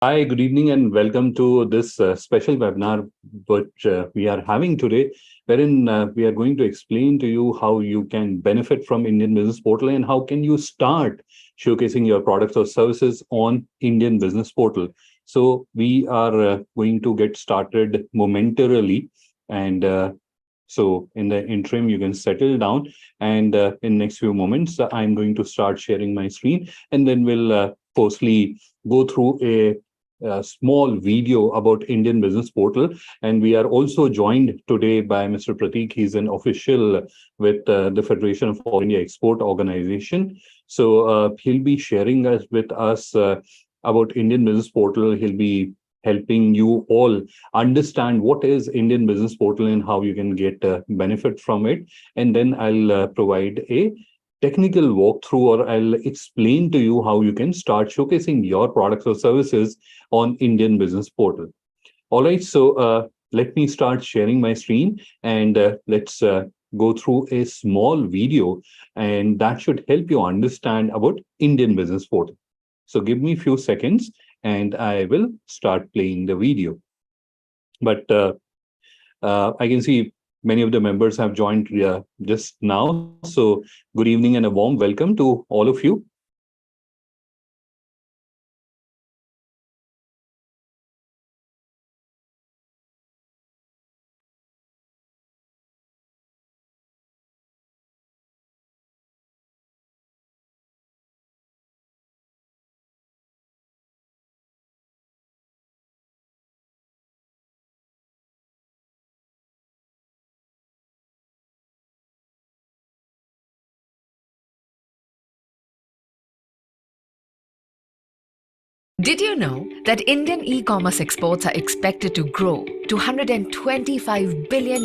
Hi, good evening, and welcome to this special webinar which we are having today, wherein we are going to explain to you how you can benefit from Indian Business Portal and how can you start showcasing your products or services on Indian Business Portal. So we are going to get started momentarily, and so in the interim, you can settle down, and in next few moments, I'm going to start sharing my screen, and then we'll firstly go through a small video about Indian Business Portal. And we are also joined today by Mr. Prateek. He's an official with the Federation of All India Export Organization. So he'll be sharing with us about Indian Business Portal. He'll be helping you all understand what is Indian Business Portal and how you can get benefit from it. And then I'll provide a technical walkthrough, or I'll explain to you how you can start showcasing your products or services on Indian Business Portal. All right, so let me start sharing my screen, and let's go through a small video, and that should help you understand about Indian Business Portal. So give me a few seconds and I will start playing the video. But I can see many of the members have joined just now. So good evening and a warm welcome to all of you. Did you know that Indian e-commerce exports are expected to grow to $125 billion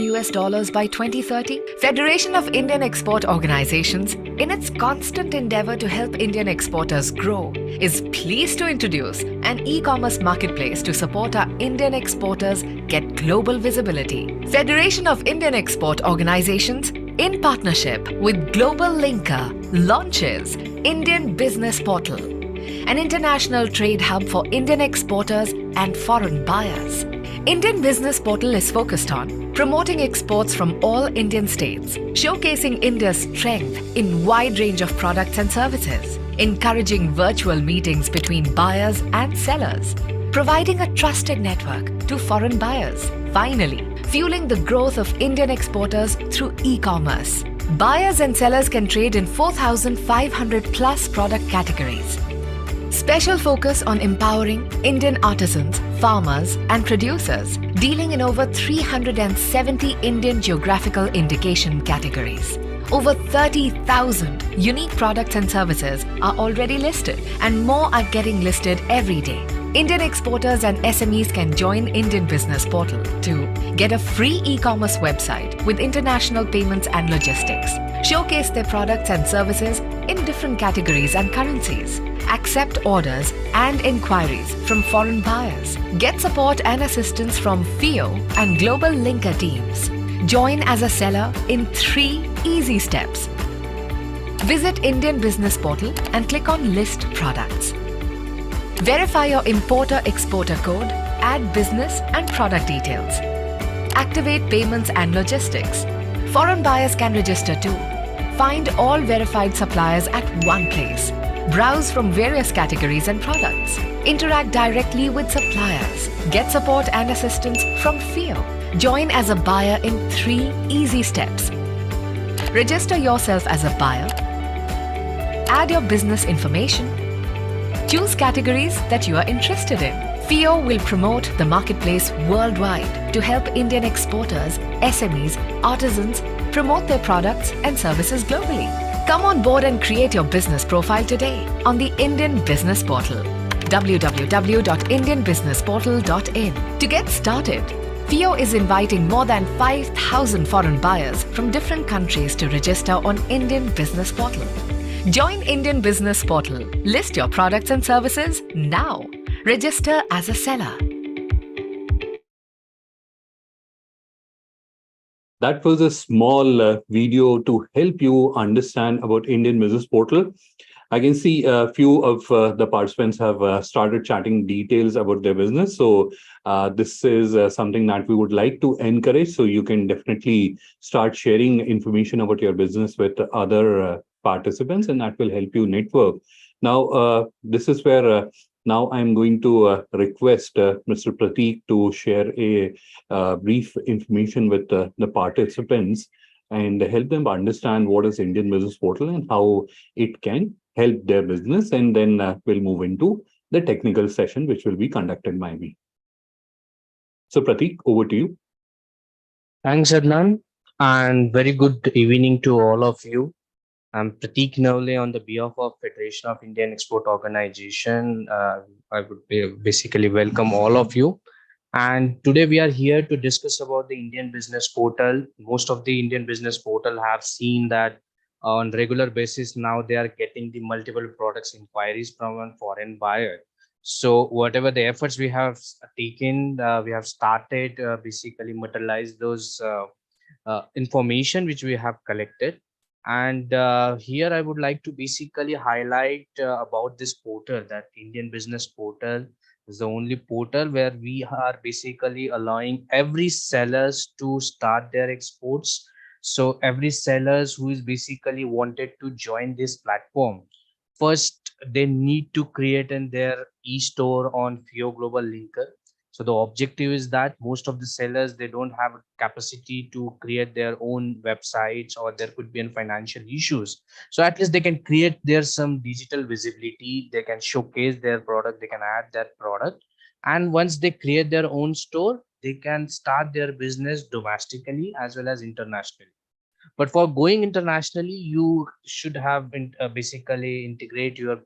by 2030? Federation of Indian Export Organizations, in its constant endeavor to help Indian exporters grow, is pleased to introduce an e-commerce marketplace to support our Indian exporters get global visibility. Federation of Indian Export Organizations, in partnership with GlobalLinker, launches Indian Business Portal, an international trade hub for Indian exporters and foreign buyers. Indian Business Portal is focused on promoting exports from all Indian states, showcasing India's strength in wide range of products and services, encouraging virtual meetings between buyers and sellers, providing a trusted network to foreign buyers. Finally, fueling the growth of Indian exporters through e-commerce. Buyers and sellers can trade in 4,500 plus product categories. Special focus on empowering Indian artisans, farmers and producers, dealing in over 370 Indian geographical indication categories. Over 30,000 unique products and services are already listed, and more are getting listed every day. Indian exporters and SMEs can join Indian Business Portal to get a free e-commerce website with international payments and logistics, showcase their products and services in different categories and currencies, accept orders and inquiries from foreign buyers, get support and assistance from FIEO and GlobalLinker teams. Join as a seller in 3 easy steps. Visit Indian Business Portal and click on List Products. Verify your importer-exporter code, add business and product details. Activate payments and logistics. Foreign buyers can register too. Find all verified suppliers at one place. Browse from various categories and products. Interact directly with suppliers. Get support and assistance from FIEO. Join as a buyer in 3 easy steps. Register yourself as a buyer. Add your business information. Choose categories that you are interested in. FIEO will promote the marketplace worldwide to help Indian exporters, SMEs, artisans promote their products and services globally. Come on board and create your business profile today on the Indian Business Portal, www.indianbusinessportal.in. To get started, FIEO is inviting more than 5,000 foreign buyers from different countries to register on Indian Business Portal. Join Indian Business Portal. List your products and services now. Register as a seller. That was a small video to help you understand about Indian Business Portal. I can see a few of the participants have started chatting details about their business. So this is something that we would like to encourage. So you can definitely start sharing information about your business with other participants, and that will help you network. Now, this is where now I'm going to request Mr. Prateek to share a brief information with the participants and help them understand what is Indian Business Portal and how it can help their business. And then we'll move into the technical session, which will be conducted by me. So, Prateek, over to you. Thanks, Adnan, and very good evening to all of you. I'm Prateek Navle on the behalf of Federation of Indian Export Organization. I would basically welcome all of you. And today we are here to discuss about the Indian Business Portal. Most of the Indian Business Portal have seen that on regular basis now they are getting the multiple products inquiries from a foreign buyer. So whatever the efforts we have taken, we have started basically materialize those information which we have collected. And here I would like to basically highlight about this portal, that Indian Business Portal is the only portal where we are basically allowing every sellers to start their exports. So every sellers who is basically wanted to join this platform, first they need to create in their e-store on FIEO GlobalLinker. So the objective is that most of the sellers, they don't have capacity to create their own websites, or there could be in financial issues. So at least they can create there some digital visibility, they can showcase their product, they can add that product. And once they create their own store, they can start their business domestically as well as internationally. But for going internationally, you should have basically integrate your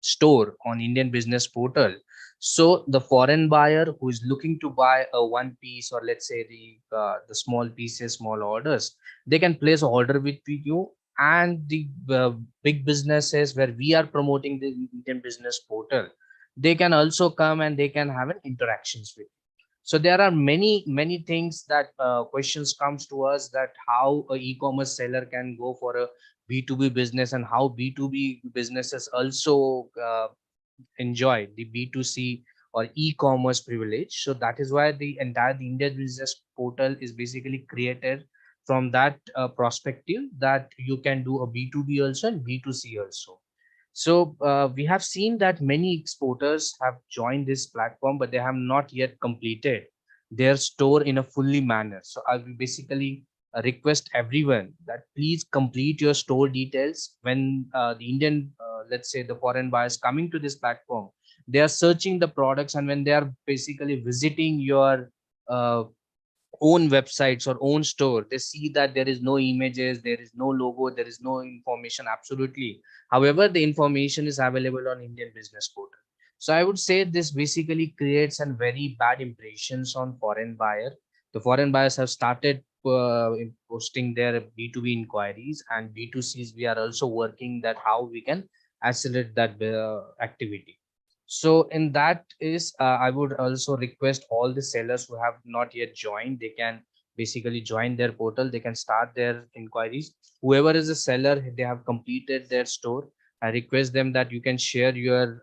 store on Indian Business Portal. So the foreign buyer who is looking to buy a one piece, or let's say the small pieces, small orders, they can place order with you. And the big businesses where we are promoting the Indian Business Portal, they can also come and they can have an interactions with. So there are many things that questions comes to us, that how a e-commerce seller can go for a B2B business, and how B2B businesses also enjoy the B2C or e-commerce privilege. So that is why the entire the India Business Portal is basically created from that perspective, that you can do a B2B also and B2C also. So we have seen that many exporters have joined this platform, but they have not yet completed their store in a fully manner. So I will basically request everyone that please complete your store details when the Indian, let's say the foreign buyers coming to this platform, they are searching the products, and when they are basically visiting your uh, own websites or own store, they see that there is no images, there is no logo, there is no information absolutely. However, the information is available on Indian Business Portal. So I would say this basically creates a very bad impressions on foreign buyer. The foreign buyers have started posting their B2B inquiries, and B2Cs we are also working that how we can accelerate that activity. So in that is, I would also request all the sellers who have not yet joined, they can basically join their portal, they can start their inquiries. Whoever is a seller, they have completed their store, I request them that you can share your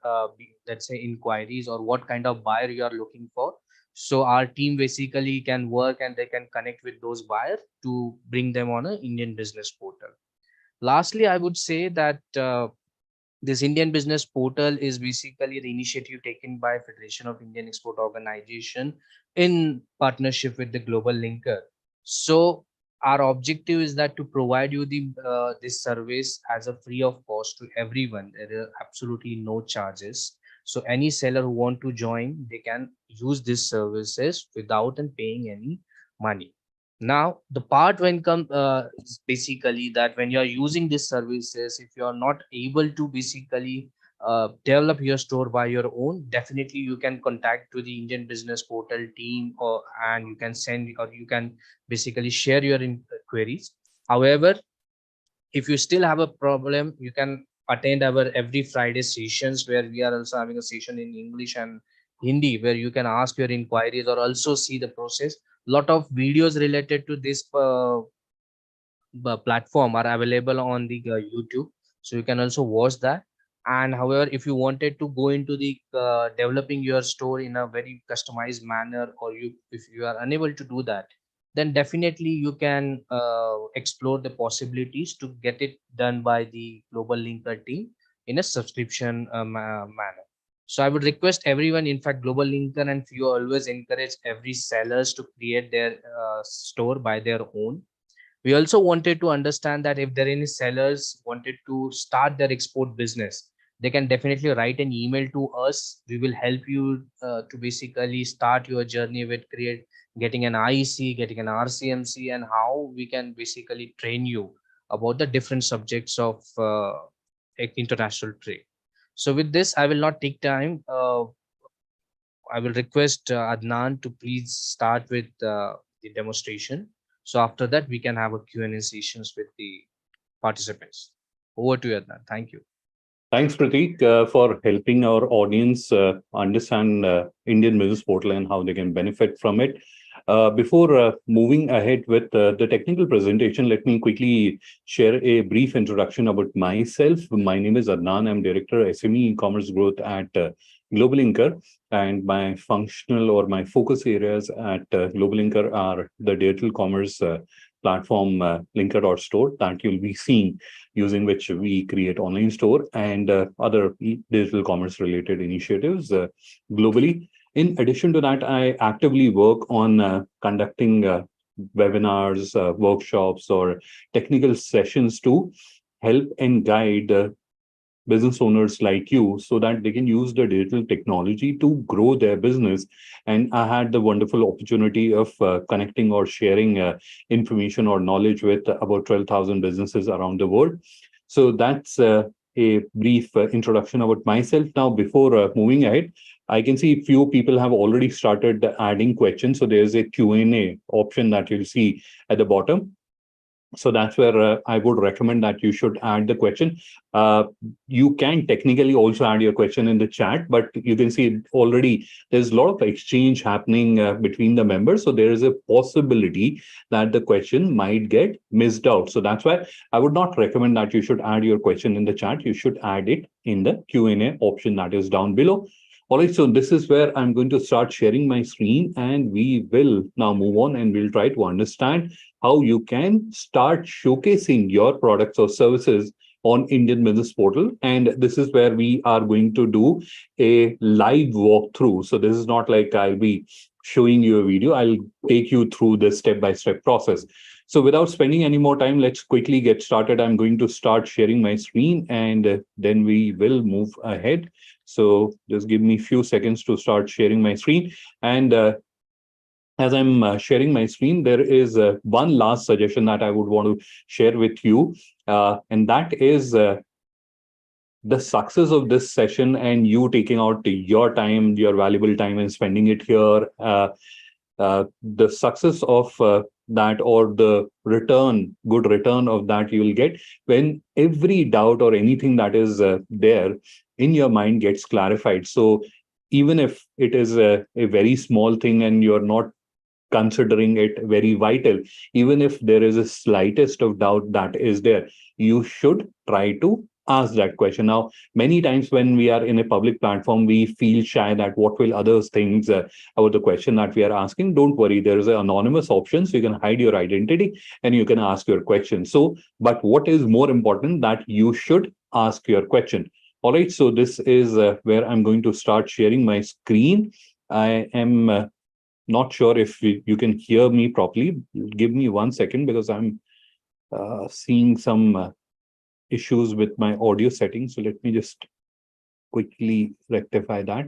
let's say inquiries, or what kind of buyer you are looking for. So our team basically can work and they can connect with those buyers to bring them on an Indian Business Portal. Lastly, I would say that this Indian Business Portal is basically the initiative taken by Federation of Indian Export Organization in partnership with the GlobalLinker. So our objective is that to provide you the this service as a free of cost to everyone. There are absolutely no charges. So any seller who want to join, they can use these services without and paying any money. Now the part when come is basically that when you are using these services, if you are not able to basically develop your store by your own, definitely you can contact to the Indian Business Portal team, or and you can send, or you can basically share your queries. However, if you still have a problem, you can attend our every Friday sessions, where we are also having a session in English and Hindi, where you can ask your inquiries or also see the process. Lot of videos related to this platform are available on the YouTube. So you can also watch that. And however, if you wanted to go into the developing your store in a very customized manner, or you if you are unable to do that, then definitely you can explore the possibilities to get it done by the GlobalLinker team in a subscription manner. So I would request everyone, in fact, GlobalLinker and FIEO always encourage every sellers to create their store by their own. We also wanted to understand that if there are any sellers wanted to start their export business, they can definitely write an email to us. We will help you to basically start your journey with getting an IEC, getting an RCMC, and how we can basically train you about the different subjects of international trade. So with this, I will not take time. I will request Adnan to please start with the demonstration. So after that, we can have a Q&A sessions with the participants. Over to you, Adnan. Thank you. Thanks, Prateek, for helping our audience understand Indian Business Portal and how they can benefit from it. Before moving ahead with the technical presentation, let me quickly share a brief introduction about myself. My name is Adnan. I'm Director SME E-commerce Growth at GlobalLinker, and my functional or my focus areas at GlobalLinker are the digital commerce platform Linker.store that you'll be seeing, using which we create online store and other digital commerce related initiatives globally. In addition to that, I actively work on conducting webinars, workshops, or technical sessions to help and guide business owners like you so that they can use the digital technology to grow their business. And I had the wonderful opportunity of connecting or sharing information or knowledge with about 12,000 businesses around the world. So that's a brief introduction about myself. Now, before moving ahead, I can see few people have already started adding questions. So there's a Q&A option that you'll see at the bottom. So that's where I would recommend that you should add the question. You can technically also add your question in the chat, but you can see already there's a lot of exchange happening between the members. So there is a possibility that the question might get missed out. So that's why I would not recommend that you should add your question in the chat. You should add it in the Q&A option that is down below. All right, so this is where I'm going to start sharing my screen, and we will now move on and we'll try to understand how you can start showcasing your products or services on Indian Business Portal. And this is where we are going to do a live walkthrough. So this is not like I'll be showing you a video. I'll take you through the step-by-step process. So without spending any more time, let's quickly get started. I'm going to start sharing my screen, and then we will move ahead. So just give me a few seconds to start sharing my screen. And as I'm sharing my screen, there is one last suggestion that I would want to share with you. And that is the success of this session and you taking out your time, your valuable time, and spending it here. The success of that, or the good return of that, you will get when every doubt or anything that is there in your mind gets clarified. So even if it is a very small thing and you're not considering it very vital, even if there is a slightest of doubt that is there, you should try to ask that question. Now, many times when we are in a public platform, we feel shy that what will others think about the question that we are asking. Don't worry, there is an anonymous option, so you can hide your identity and you can ask your question. So, but what is more important, that you should ask your question. All right, so this is where I'm going to start sharing my screen. I am not sure if you can hear me properly. Give me 1 second because I'm seeing some issues with my audio settings. So let me just quickly rectify that.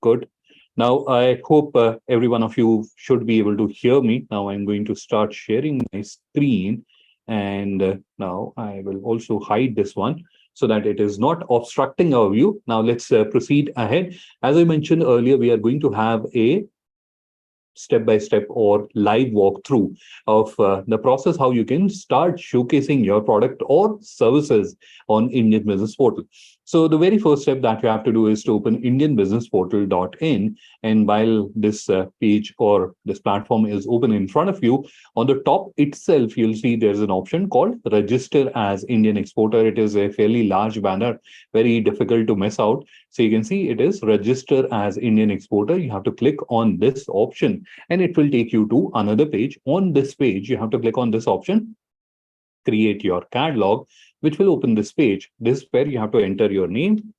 Good. Now, I hope every one of you should be able to hear me. Now I'm going to start sharing my screen. And now I will also hide this one so that it is not obstructing our view. Now let's proceed ahead. As I mentioned earlier, we are going to have a step-by-step or live walkthrough of the process, how you can start showcasing your product or services on Indian Business Portal. So the very first step that you have to do is to open indianbusinessportal.in. And while this page or this platform is open in front of you, on the top itself, you'll see there's an option called Register as Indian Exporter. It is a fairly large banner, very difficult to miss out. So you can see it is Register as Indian Exporter. You have to click on this option and it will take you to another page. On this page, you have to click on this option, Create Your Catalog, which will open this page. This is where you have to enter your name.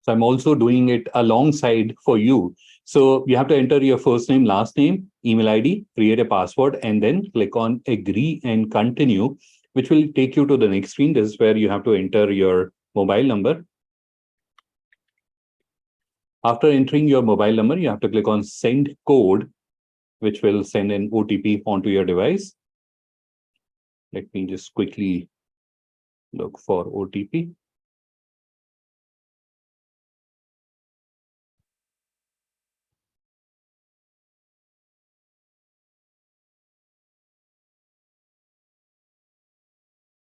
So I'm also doing it alongside for you. So you have to enter your first name, last name, email ID, create a password, and then click on agree and continue, which will take you to the next screen. This is where you have to enter your mobile number. After entering your mobile number, you have to click on send code, which will send an OTP onto your device. Let me just quickly look for OTP.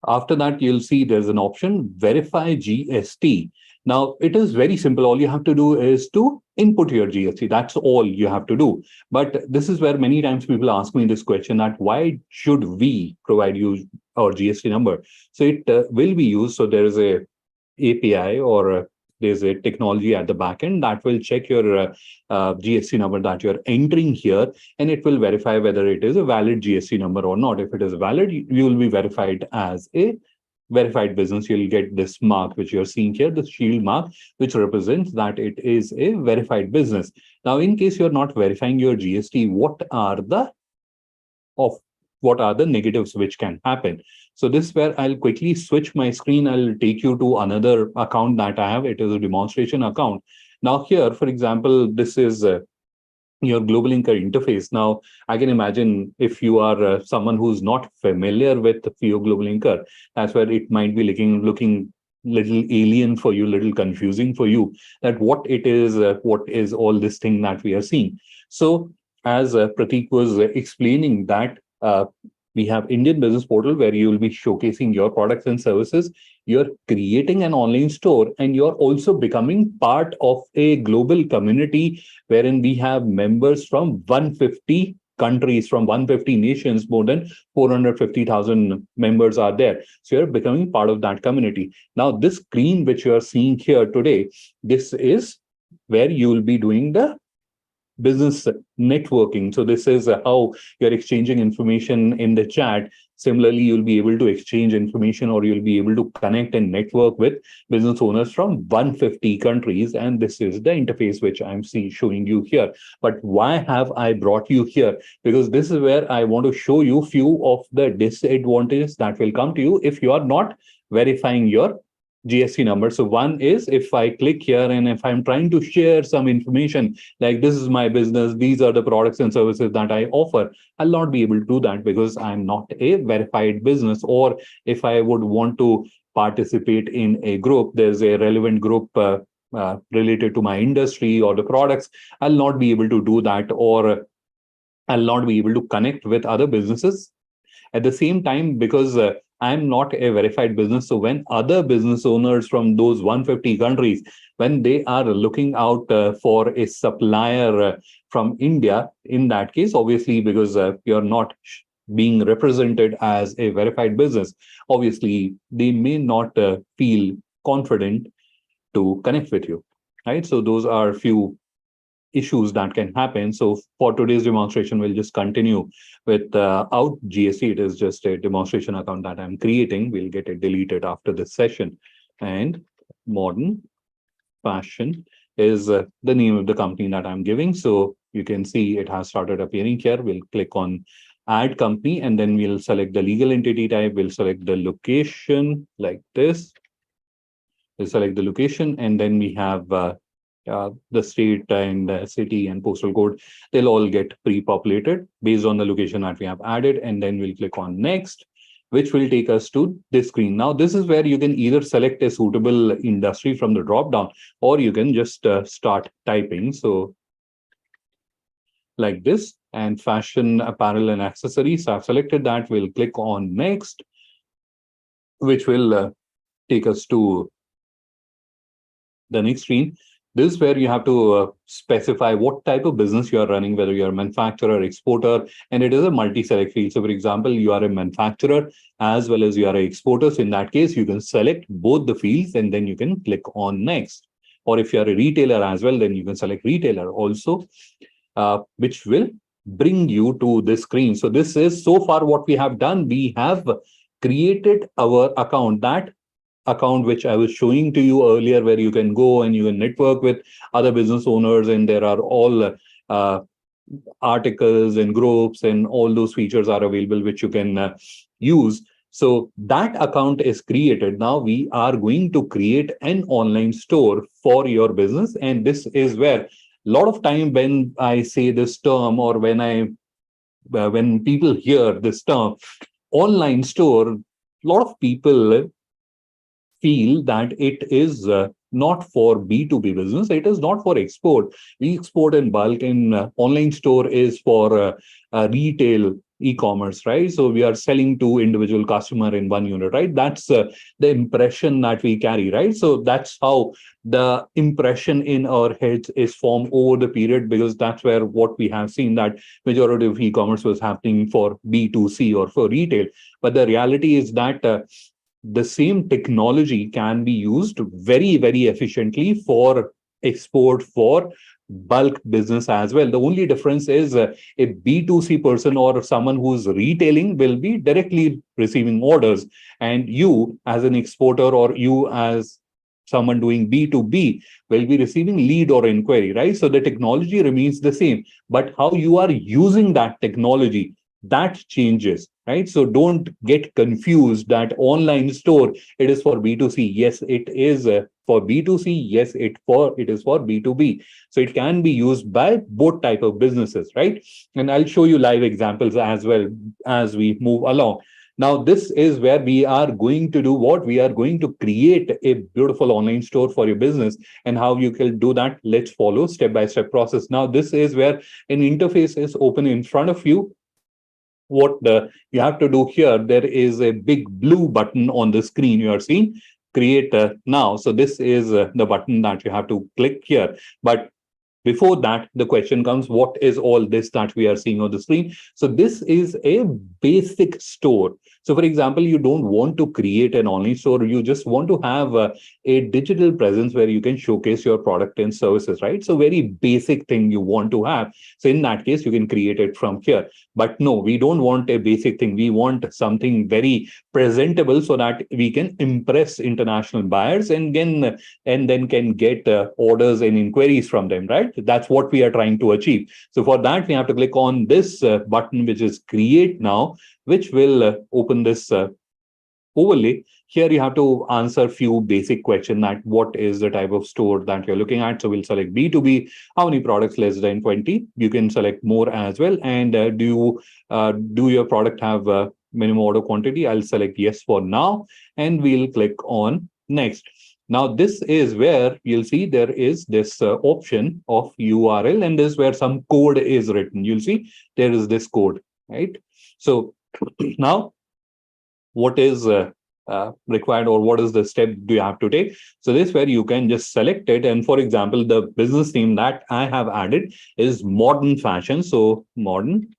After that, you'll see there's an option, verify GST. Now, it is very simple. All you have to do is to input your GST. That's all you have to do. But this is where many times people ask me this question, that why should we provide you our GST number? So it will be used. So there is a API or there's a technology at the back end that will check your GST number that you're entering here, and it will verify whether it is a valid GST number or not. If it is valid, you will be verified as a verified business. You'll get this mark, which you're seeing here, the shield mark, which represents that it is a verified business. Now, in case you're not verifying your GST, what are the negatives which can happen? So this is where I'll quickly switch my screen. I'll take you to another account that I have. It is a demonstration account. Now here, for example, this is your GlobalLinker interface. Now, I can imagine if you are someone who's not familiar with FIEO GlobalLinker, that's where it might be looking little alien for you, little confusing for you, that what it is, what is all this thing that we are seeing. So as Prateek was explaining that, we have Indian Business Portal where you will be showcasing your products and services. You're creating an online store, and you're also becoming part of a global community wherein we have members from 150 countries, from 150 nations. More than 450,000 members are there. So you're becoming part of that community. Now, this screen which you are seeing here today, this is where you will be doing the business networking. So this is how you're exchanging information in the chat. Similarly, you'll be able to exchange information, or you'll be able to connect and network with business owners from 150 countries. And this is the interface which I'm showing you here. But why have I brought you here? Because this is where I want to show you few of the disadvantages that will come to you if you are not verifying your GST number. So one is, if I click here and if I'm trying to share some information, like this is my business, these are the products and services that I offer, I'll not be able to do that because I'm not a verified business. Or if I would want to participate in a group, there's a relevant group related to my industry or the products, I'll not be able to do that, or I'll not be able to connect with other businesses at the same time, because I'm not a verified business. So when other business owners from those 150 countries, when they are looking out for a supplier from India, in that case, obviously, because you're not being represented as a verified business, obviously, they may not feel confident to connect with you, right? So those are a few issues that can happen. So for today's demonstration, we'll just continue with out GST. It is just a demonstration account that I'm creating. We'll get it deleted after this session. And Modern Fashion is the name of the company that I'm giving. So you can see it has started appearing here. We'll click on add company, and then we'll select the legal entity type. We'll select the location like this. We'll select the location, and then we have the state and city and postal code. They'll all get pre-populated based on the location that we have added. And then we'll click on next, which will take us to this screen. Now, this is where you can either select a suitable industry from the drop down, or you can just start typing. So like this, and fashion, apparel, and accessories. So I've selected that. We'll click on next, which will take us to the next screen. This is where you have to specify what type of business you are running, whether you're a manufacturer, exporter, and it is a multi-select field. So, for example, you are a manufacturer as well as you are an exporter. So, in that case, you can select both the fields and then you can click on next. Or if you are a retailer as well, then you can select retailer also, which will bring you to this screen. So, this is so far what we have done. We have created our account, that account which I was showing to you earlier, where you can go and you can network with other business owners, and there are all articles and groups and all those features are available which you can use. So that account is created. Now we are going to create an online store for your business, and this is where a lot of time when I say this term, or when people hear this term online store, a lot of people feel that it is not for B2B business. It is not for export. We export in bulk, and online store is for retail e-commerce, right? So we are selling to individual customer in one unit, right? That's the impression that we carry, right? So that's how the impression in our heads is formed over the period, because that's where what we have seen, that majority of e-commerce was happening for B2C or for retail. But the reality is that the same technology can be used very, very efficiently for export, for bulk business as well. The only difference is a B2C person or someone who's retailing will be directly receiving orders, and you as an exporter or you as someone doing B2B will be receiving lead or inquiry, right? So the technology remains the same, but how you are using that technology, that changes, right? So don't get confused that online store, it is for B2C. Yes, it is for B2C. Yes, it is for B2B. So it can be used by both type of businesses, right? And I'll show you live examples as well as we move along. Now, this is where we are going to do what? We are going to create a beautiful online store for your business. And how you can do that, let's follow step-by-step process. Now, this is where an interface is open in front of you. What you have to do here, there is a big blue button on the screen you are seeing, create now. So this is the button that you have to click here. But before that, the question comes, what is all this that we are seeing on the screen? So this is a basic store. So for example, you don't want to create an online store. You just want to have a digital presence where you can showcase your product and services, right? So very basic thing you want to have. So in that case, you can create it from here. But no, we don't want a basic thing. We want something very presentable so that we can impress international buyers and then can get orders and inquiries from them, right? That's what we are trying to achieve. So for that, we have to click on this button, which is create now, which will open this overlay. Here you have to answer few basic questions, that what is the type of store that you're looking at. So we'll select B2B, how many products less than 20. You can select more as well. And do your product have minimum order quantity? I'll select yes for now, and we'll click on next. Now, this is where you'll see there is this option of URL, and this is where some code is written. You'll see there is this code, right? So now, what is required, or what is the step do you have to take? So this is where you can just select it. And for example, the business name that I have added is Modern Fashion. So Modern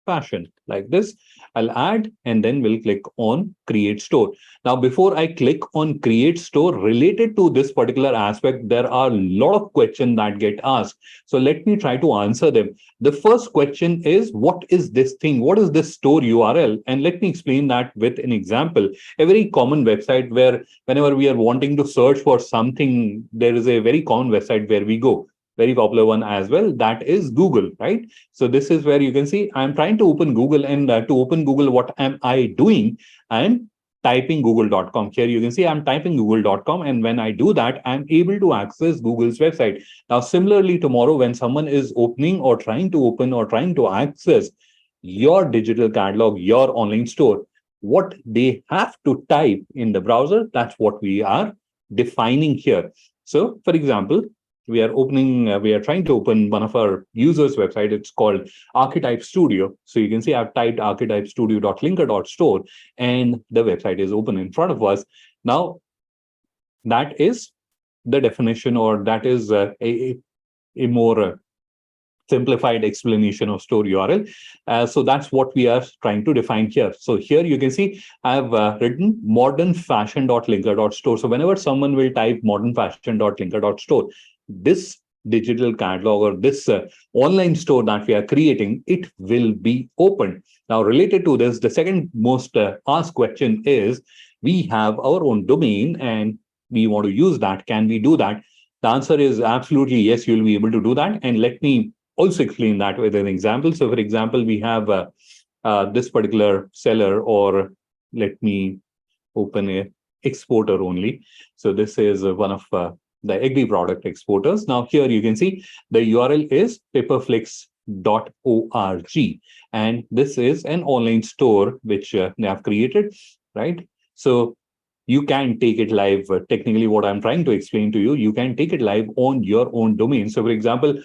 Fashion, like this. I'll add, and then we'll click on create store. Now, before I click on create store, related to this particular aspect, there are a lot of questions that get asked. So let me try to answer them. The first question is, what is this thing? What is this store URL? And let me explain that with an example. A very common website where whenever we are wanting to search for something, there is a very common website where we go. Very popular one as well, that is Google, right? So this is where you can see I'm trying to open Google, and to open Google, what am I doing? I'm typing google.com. Here you can see I'm typing google.com, and when I do that, I'm able to access Google's website. Now, similarly, tomorrow when someone is opening or trying to open or trying to access your digital catalog, your online store, what they have to type in the browser, that's what we are defining here. So, for example, we are trying to open one of our users' website. It's called Archetype Studio. So you can see I've typed archetypestudio.linker.store, and the website is open in front of us. Now, that is the definition, or that is a more simplified explanation of store URL. So that's what we are trying to define here. So here you can see I've written modernfashion.linker.store. So whenever someone will type modernfashion.linker.store, this digital catalog or this online store that we are creating, it will be open. Now, related to this, the second most asked question is, we have our own domain and we want to use that. Can we do that? The answer is absolutely yes, you'll be able to do that. And let me also explain that with an example. So, for example, we have this particular seller, or let me open a exporter only. So this is one of the agri product exporters. Now here you can see the URL is paperflix.org, and this is an online store which they have created, right? So you can take it live. Technically, what I'm trying to explain to you, you can take it live on your own domain. So, for example,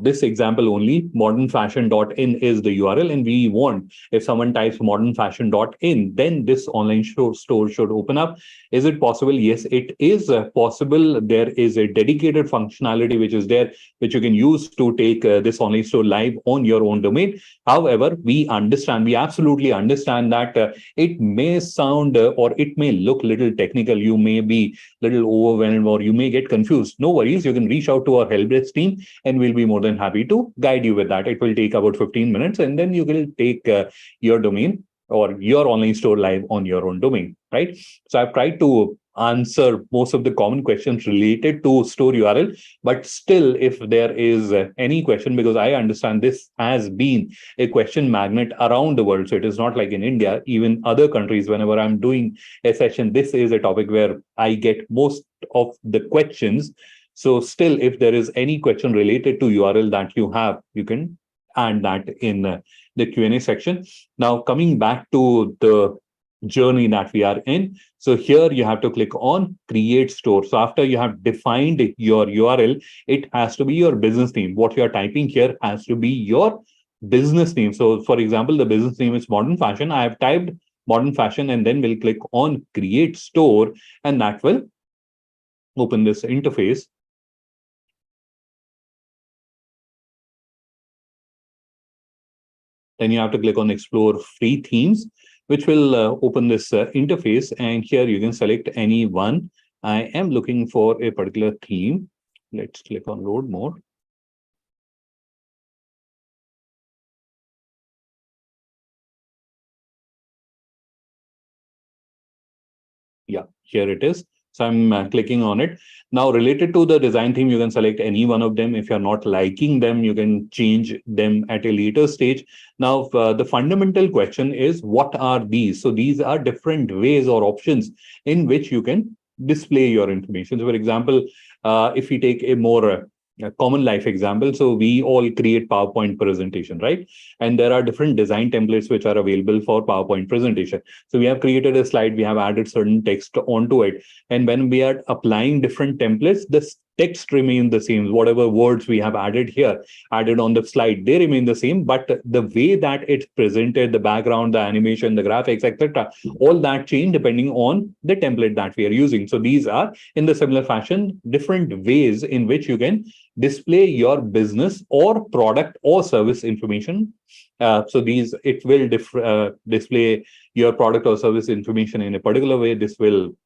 this example only, modernfashion.in is the URL, and we want, if someone types modernfashion.in, then this online store should open up. Is it possible? Yes, it is possible. There is a dedicated functionality which is there, which you can use to take this online store live on your own domain. However, we absolutely understand that it may sound or it may look little technical. You may be little overwhelmed or you may get confused. No worries. You can reach out to our help desk team and we'll be more than happy to guide you with that. It will take about 15 minutes and then you will take your domain or your online store live on your own domain, right? So I've tried to answer most of the common questions related to store URL, but still, if there is any question, because I understand this has been a question magnet around the world. So it is not like in India, even other countries, whenever I'm doing a session, this is a topic where I get most of the questions. So still, if there is any question related to URL that you have, you can add that in the Q&A section. Now, coming back to the journey that we are in. So here you have to click on create store. So after you have defined your URL, it has to be your business name. What you are typing here has to be your business name. So for example, the business name is Modern Fashion. I have typed Modern Fashion and then we'll click on create store, and that will open this interface. Then you have to click on explore free themes, which will open this interface. And here you can select any one. I am looking for a particular theme. Let's click on load more. Yeah, here it is. So I'm clicking on it. Now, related to the design theme, you can select any one of them. If you're not liking them, you can change them at a later stage. Now, the fundamental question is, what are these? So these are different ways or options in which you can display your information. So, for example, if we take a more common life example, so we all create PowerPoint presentation, right? And there are different design templates which are available for PowerPoint presentation. So we have created a slide, we have added certain text onto it. And when we are applying different templates, the text remains the same. Whatever words we have added here, added on the slide, they remain the same. But the way that it's presented, the background, the animation, the graphics, etc., all that change depending on the template that we are using. So these are, in the similar fashion, different ways in which you can display your business or product or service information. So these, it will display your product or service information in a particular way. This will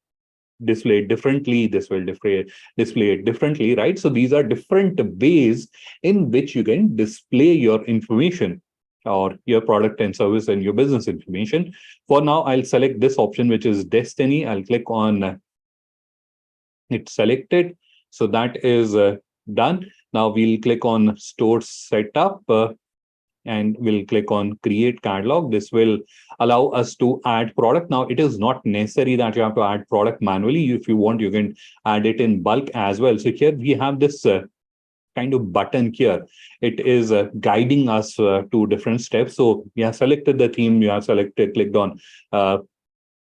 display it differently. This will display it differently, right? So these are different ways in which you can display your information or your product and service and your business information. For now, I'll select this option, which is Destiny. I'll click on it selected. So that is done. Now we'll click on store setup. and we'll click on create catalog. This will allow us to add product. Now, it is not necessary that you have to add product manually. If you want, you can add it in bulk as well. So here we have this kind of button here. It is guiding us to different steps. So we have selected the theme, we have clicked on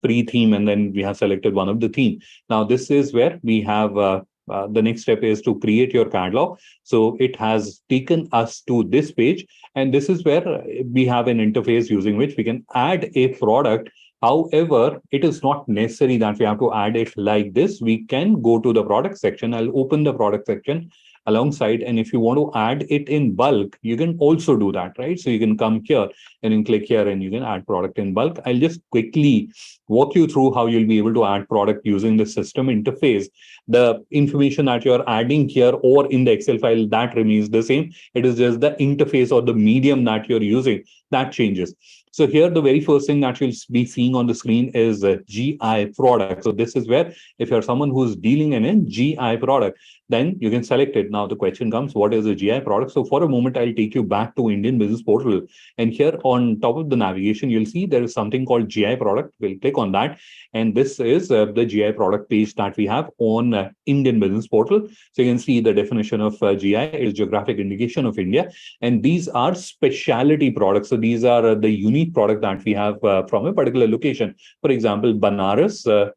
pre-theme, and then we have selected one of the theme. Now, this is where we have the next step is to create your catalog. So it has taken us to this page, and this is where we have an interface using which we can add a product. However, it is not necessary that we have to add it like this. We can go to the product section. I'll open the product section alongside, and if you want to add it in bulk, you can also do that, right? So you can come here and then click here and you can add product in bulk. I'll just quickly walk you through how you'll be able to add product using the system interface. The information that you're adding here or in the Excel file, that remains the same. It is just the interface or the medium that you're using that changes. So here, the very first thing that you'll be seeing on the screen is a GI product. So this is where if you're someone who's dealing in a GI product, then you can select it. Now, the question comes, what is a GI product? So for a moment, I'll take you back to Indian Business Portal. And here on top of the navigation, you'll see there is something called GI product. We'll click on that. And this is the GI product page that we have on Indian Business Portal. So you can see the definition of GI is geographic indication of India. And these are specialty products. So these are the unique product that we have from a particular location. For example, Banarsi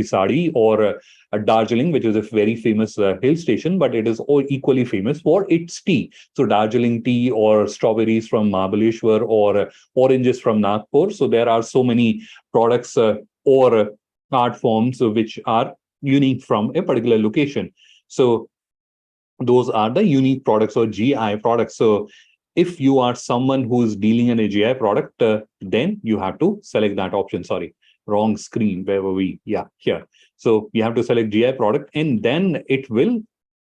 Sari, or Darjeeling, which is a very famous hill station, but it is all equally famous for its tea. So Darjeeling tea, or strawberries from Mahabaleshwar, or oranges from Nagpur. So there are so many products or art forms which are unique from a particular location. So those are the unique products or GI products. So if you are someone who is dealing in a GI product, then you have to select that option. Sorry, wrong screen. Where were we? Yeah, here. So you have to select GI product, and then it will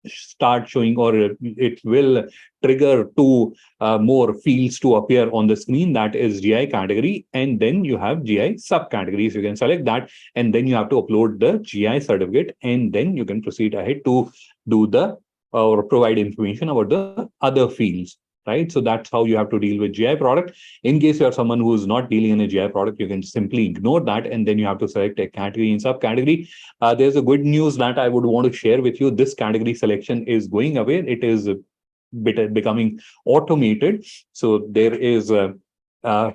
start showing, or it will trigger two more fields to appear on the screen. That is GI category, and then you have GI subcategories. You can select that, and then you have to upload the GI certificate, and then you can proceed ahead to do the or provide information about the other fields. Right. So that's how you have to deal with GI product. In case you're someone who's not dealing in a GI product, you can simply ignore that, and then you have to select a category and subcategory. There's a good news that I would want to share with you. This category selection is going away. It is becoming automated. So there is AI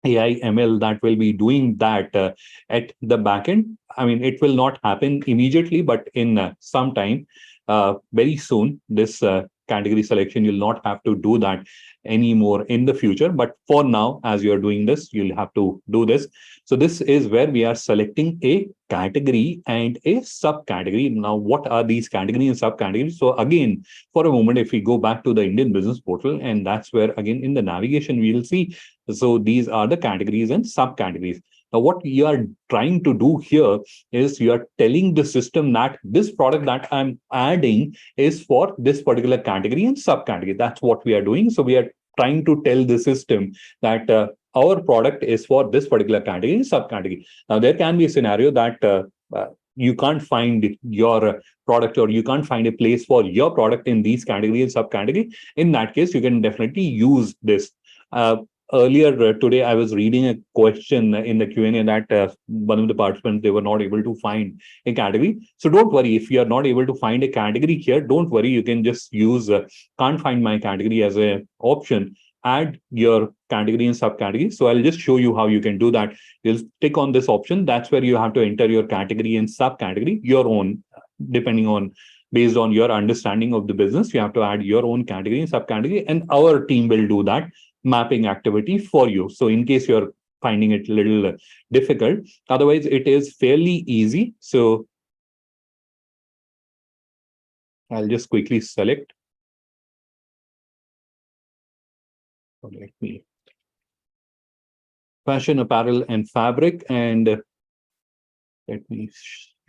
ML that will be doing that at the backend. I mean, it will not happen immediately, but in some time, very soon, this category selection, you'll not have to do that anymore in the future. But for now, as you're doing this, you'll have to do this. So this is where we are selecting a category and a subcategory. Now, what are these categories and subcategories? So again, for a moment, if we go back to the Indian Business Portal, and that's where, again, in the navigation, we'll see. So these are the categories and subcategories. Now, what you are trying to do here is you are telling the system that this product that I'm adding is for this particular category and subcategory. That's what we are doing. So we are trying to tell the system that our product is for this particular category and subcategory. Now, there can be a scenario that you can't find your product, or you can't find a place for your product in these category and subcategory. In that case, you can definitely use this. Earlier today, I was reading a question in the Q&A that one of the participants, they were not able to find a category. So don't worry, if you are not able to find a category here, don't worry, you can just use can't find my category as an option. Add your category and subcategory. So I'll just show you how you can do that. You'll click on this option. That's where you have to enter your category and subcategory, your own, depending on, based on your understanding of the business. You have to add your own category and subcategory, and our team will do that mapping activity for you. So in case you're finding it a little difficult, otherwise it is fairly easy. So I'll just quickly select. So let me fashion, apparel, and fabric, and let me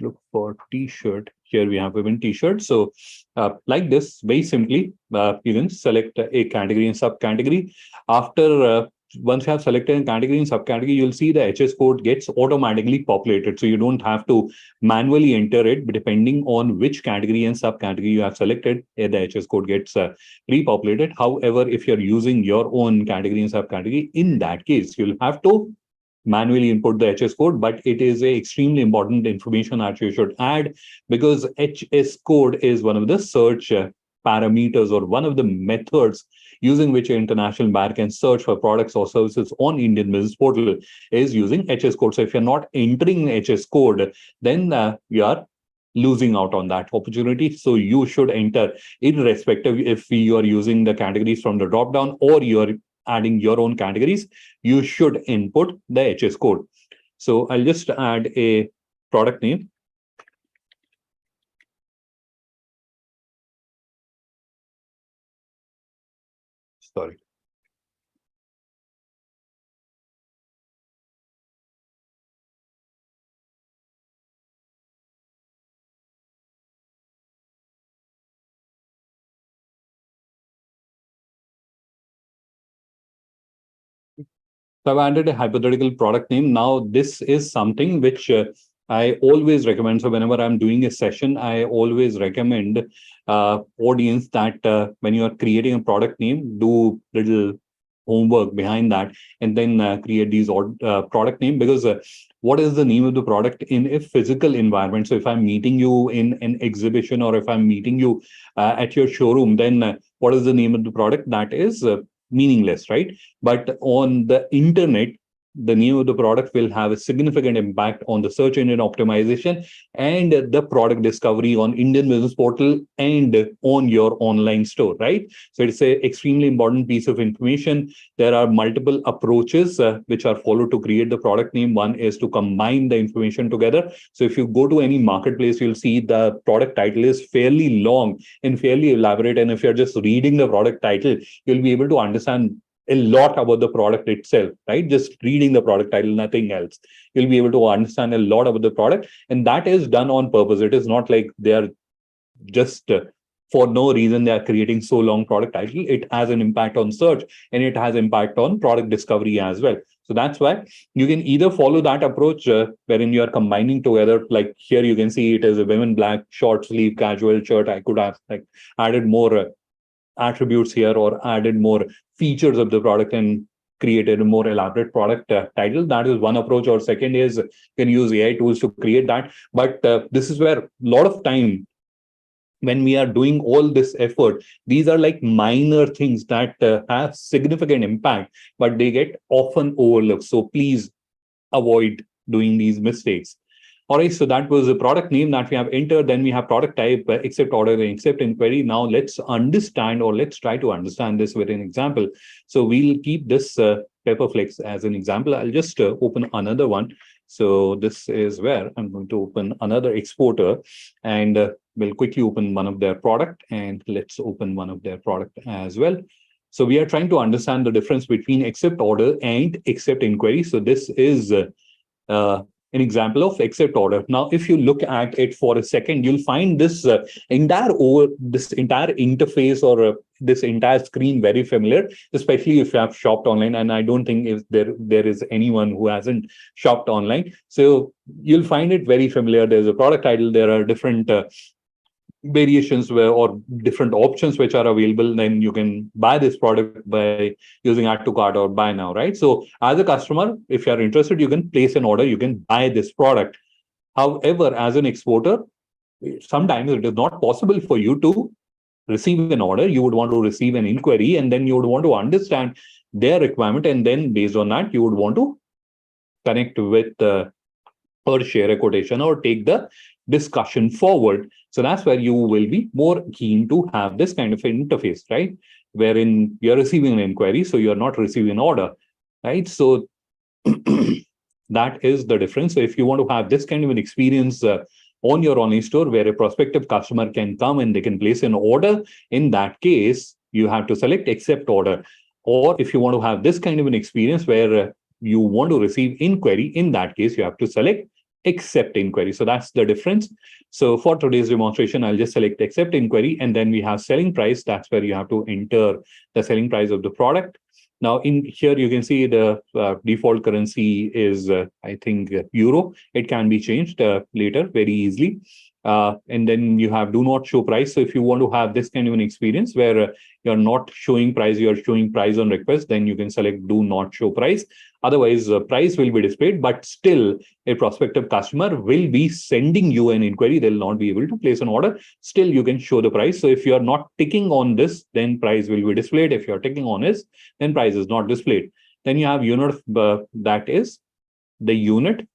look for t-shirt. Here we have women t-shirt. So like this, very simply, you can select a category and subcategory. After once you have selected a category and subcategory, you'll see the HS code gets automatically populated. So you don't have to manually enter it, but depending on which category and subcategory you have selected, the HS code gets pre-populated. However, if you're using your own category and subcategory, in that case, you'll have to manually input the HS code, but it is a extremely important information that you should add, because HS code is one of the search parameters or one of the methods using which an international buyer can search for products or services on Indian business portal is using HS code. So if you're not entering HS code, then you are losing out on that opportunity. So you should enter, irrespective if you are using the categories from the drop down or you're adding your own categories, you should input the HS code. So I'll just add a product name. Sorry. So I've added a hypothetical product name. Now, this is something which I always recommend. So whenever I'm doing a session, I always recommend audience that when you are creating a product name, do little homework behind that and then create these product name, because what is the name of the product in a physical environment? So if I'm meeting you in an exhibition or if I'm meeting you at your showroom, then what is the name of the product? That is meaningless, right? But on the internet, the name of the product will have a significant impact on the search engine optimization and the product discovery on Indian business portal and on your online store, right? So it's a extremely important piece of information. There are multiple approaches which are followed to create the product name. One is to combine the information together. So if you go to any marketplace, you'll see the product title is fairly long and fairly elaborate. And if you're just reading the product title, you'll be able to understand a lot about the product itself, right? Just reading the product title, nothing else. You'll be able to understand a lot about the product. And that is done on purpose. It is not like they're just for no reason they are creating so long product title. It has an impact on search and it has impact on product discovery as well. So that's why you can either follow that approach wherein you are combining together. Like here you can see it is a women black short sleeve casual shirt. I could have like added more attributes here or added more features of the product and created a more elaborate product title. That is one approach. Or second is you can use AI tools to create that. But this is where a lot of time when we are doing all this effort, these are like minor things that have significant impact, but they get often overlooked. So please avoid doing these mistakes. All right, so that was the product name that we have entered. Then we have product type, accept order, and accept inquiry. Now let's understand, or let's try to understand this with an example. So we'll keep this Pepperflex as an example. I'll just open another one. So this is where I'm going to open another exporter, and we'll quickly open one of their product, and let's open one of their product as well. So we are trying to understand the difference between accept order and accept inquiry. So this is an example of accept order. Now, if you look at it for a second, you'll find this entire interface or this entire screen very familiar, especially if you have shopped online. And I don't think if there is anyone who hasn't shopped online. So you'll find it very familiar. There's a product title. There are different variations or different options which are available. Then you can buy this product by using add to cart or buy now, right? So as a customer, if you're interested, you can place an order, you can buy this product. However, as an exporter, sometimes it is not possible for you to receive an order. You would want to receive an inquiry, and then you would want to understand their requirement, and then based on that, you would want to connect with or share a quotation or take the discussion forward. So that's where you will be more keen to have this kind of interface, right? Wherein you're receiving an inquiry, so you're not receiving an order, right? So that is the difference. So if you want to have this kind of an experience on your online store where a prospective customer can come and they can place an order, in that case, you have to select accept order. Or if you want to have this kind of an experience where you want to receive inquiry, in that case, you have to select accept inquiry. So that's the difference. So for today's demonstration, I'll just select accept inquiry, and then we have selling price. That's where you have to enter the selling price of the product. Now in here, you can see the default currency is, I think, euro. It can be changed later very easily. And then you have do not show price. So if you want to have this kind of an experience where you're not showing price, you're showing price on request, then you can select do not show price. Otherwise, price will be displayed, but still a prospective customer will be sending you an inquiry. They'll not be able to place an order. Still, you can show the price. So if you're not ticking on this, then price will be displayed. If you're ticking on this, then price is not displayed. Then you have unit, that is the unit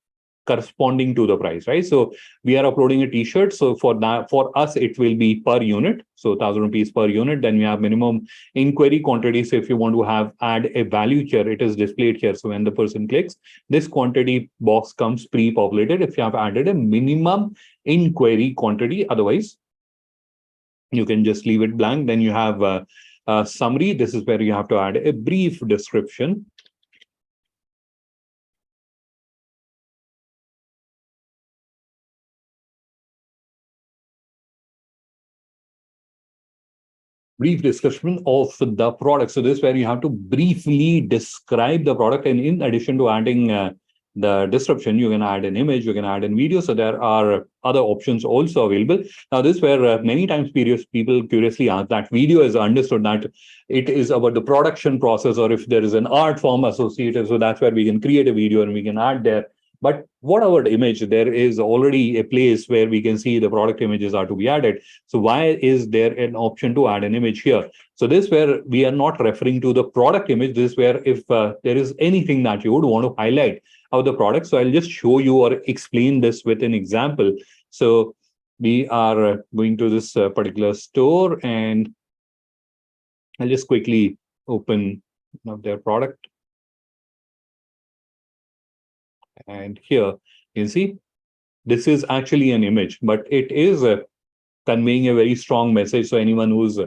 corresponding to the price, right? So we are uploading a t-shirt. So for that, for us, it will be per unit. So 1,000 rupees per unit. Then we have minimum inquiry quantity. So if you want to have add a value here, it is displayed here. So when the person clicks, this quantity box comes pre-populated if you have added a minimum inquiry quantity. Otherwise, you can just leave it blank. Then you have a summary. This is where you have to add a brief description. Brief description of the product. So this is where you have to briefly describe the product. And in addition to adding the description, you can add an image, you can add a video. So there are other options also available. Now this is where many times people curiously ask that video is understood that it is about the production process, or if there is an art form associated. So that's where we can create a video and we can add there. But what about image? There is already a place where we can see the product images are to be added. So why is there an option to add an image here? So this is where we are not referring to the product image. This is where if there is anything that you would want to highlight of the product. So I'll just show you or explain this with an example. So we are going to this particular store, and I'll just quickly open their product. And here you see, this is actually an image, but it is conveying a very strong message. So anyone who's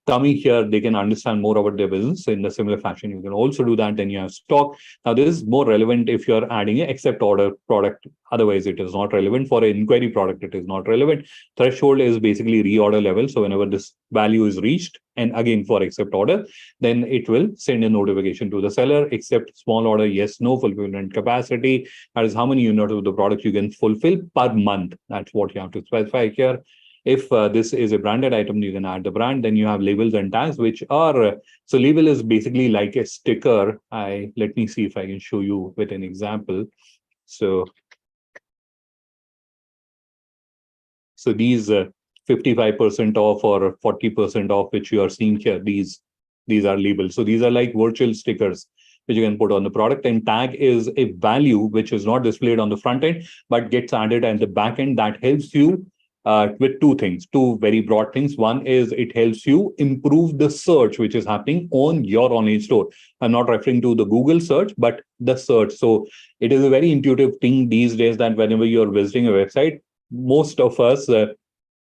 coming here, they can understand more about their business in a similar fashion. You can also do that. Then you have stock. Now, this is more relevant if you're adding an accept order product. Otherwise, it is not relevant. For an inquiry product, it is not relevant. Threshold is basically reorder level. So whenever this value is reached, and again, for accept order, then it will send a notification to the seller, accept small order, yes, no, fulfillment capacity. That is how many units of the product you can fulfill per month. That's what you have to specify here. If this is a branded item, you can add the brand. Then you have labels and tags, which are, so label is basically like a sticker. Let me see if I can show you with an example. So these 55% off or 40% off, which you are seeing here, these are labels. So these are like virtual stickers which you can put on the product. And tag is a value which is not displayed on the front end, but gets added at the back end. That helps you with two things, two very broad things. One is it helps you improve the search which is happening on your online store. I'm not referring to the Google search, but the search. So it is a very intuitive thing these days that whenever you're visiting a website, most of us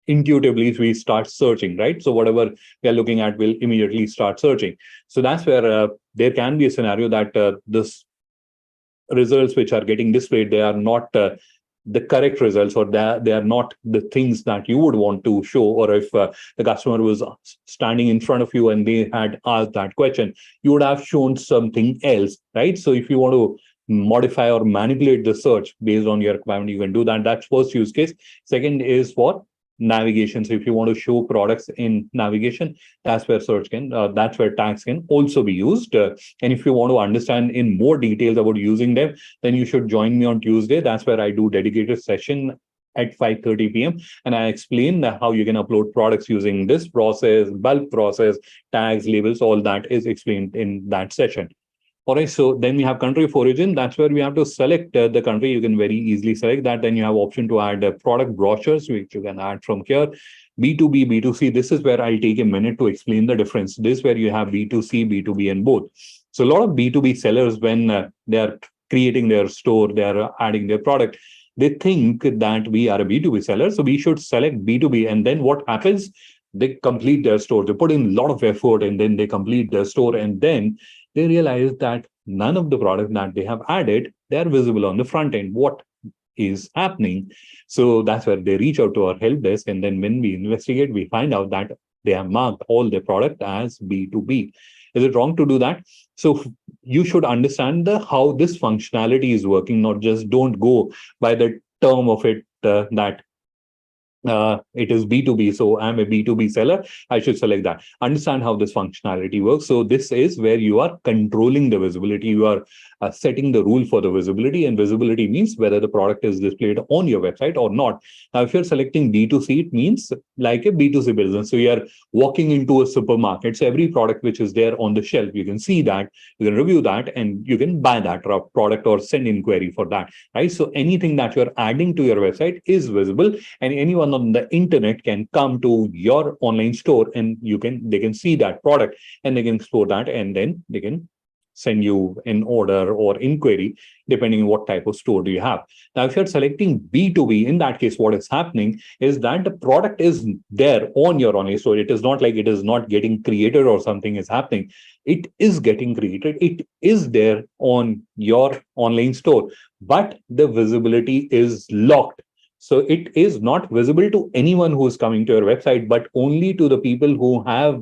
intuitively we start searching, right? So whatever we are looking at, will immediately start searching. So that's where there can be a scenario that this results which are getting displayed, they are not the correct results, or they are not the things that you would want to show. Or if the customer was standing in front of you and they had asked that question, you would have shown something else, right? So if you want to modify or manipulate the search based on your requirement, you can do that. That's first use case. Second is for navigation. So if you want to show products in navigation, that's where search can, that's where tags can also be used. And if you want to understand in more details about using them, then you should join me on Tuesday. That's where I do dedicated session at 5:30 p.m. and I explain how you can upload products using this process, bulk process, tags, labels, all that is explained in that session. All right, so then we have country of origin. That's where we have to select the country. You can very easily select that. Then you have option to add product brochures, which you can add from here. B2B, B2C, this is where I'll take a minute to explain the difference. This is where you have B2C, B2B, and both. So a lot of B2B sellers, when they are creating their store, they are adding their product, they think that we are a B2B seller, so we should select B2B. And then what happens? They complete their store. They put in a lot of effort, and then they complete their store, and then they realize that none of the products that they have added, they are visible on the front end. What is happening? So that's where they reach out to our help desk. And then when we investigate, we find out that they have marked all their product as B2B. Is it wrong to do that? So you should understand how this functionality is working, not just don't go by the term of it that it is B2B. So I'm a B2B seller. I should select that. Understand how this functionality works. So this is where you are controlling the visibility. You are setting the rule for the visibility, and visibility means whether the product is displayed on your website or not. Now, if you're selecting B2C, it means like a B2C business. So you are walking into a supermarket. So every product which is there on the shelf, you can see that, you can review that, and you can buy that product or send inquiry for that, right? So anything that you're adding to your website is visible, and anyone on the internet can come to your online store, and they can see that product, and they can explore that, and then they can send you an order or inquiry depending on what type of store do you have. Now, if you're selecting B2B, in that case, what is happening is that the product is there on your online store. It is not like it is not getting created or something is happening. It is getting created. It is there on your online store, but the visibility is locked. So it is not visible to anyone who is coming to your website, but only to the people who have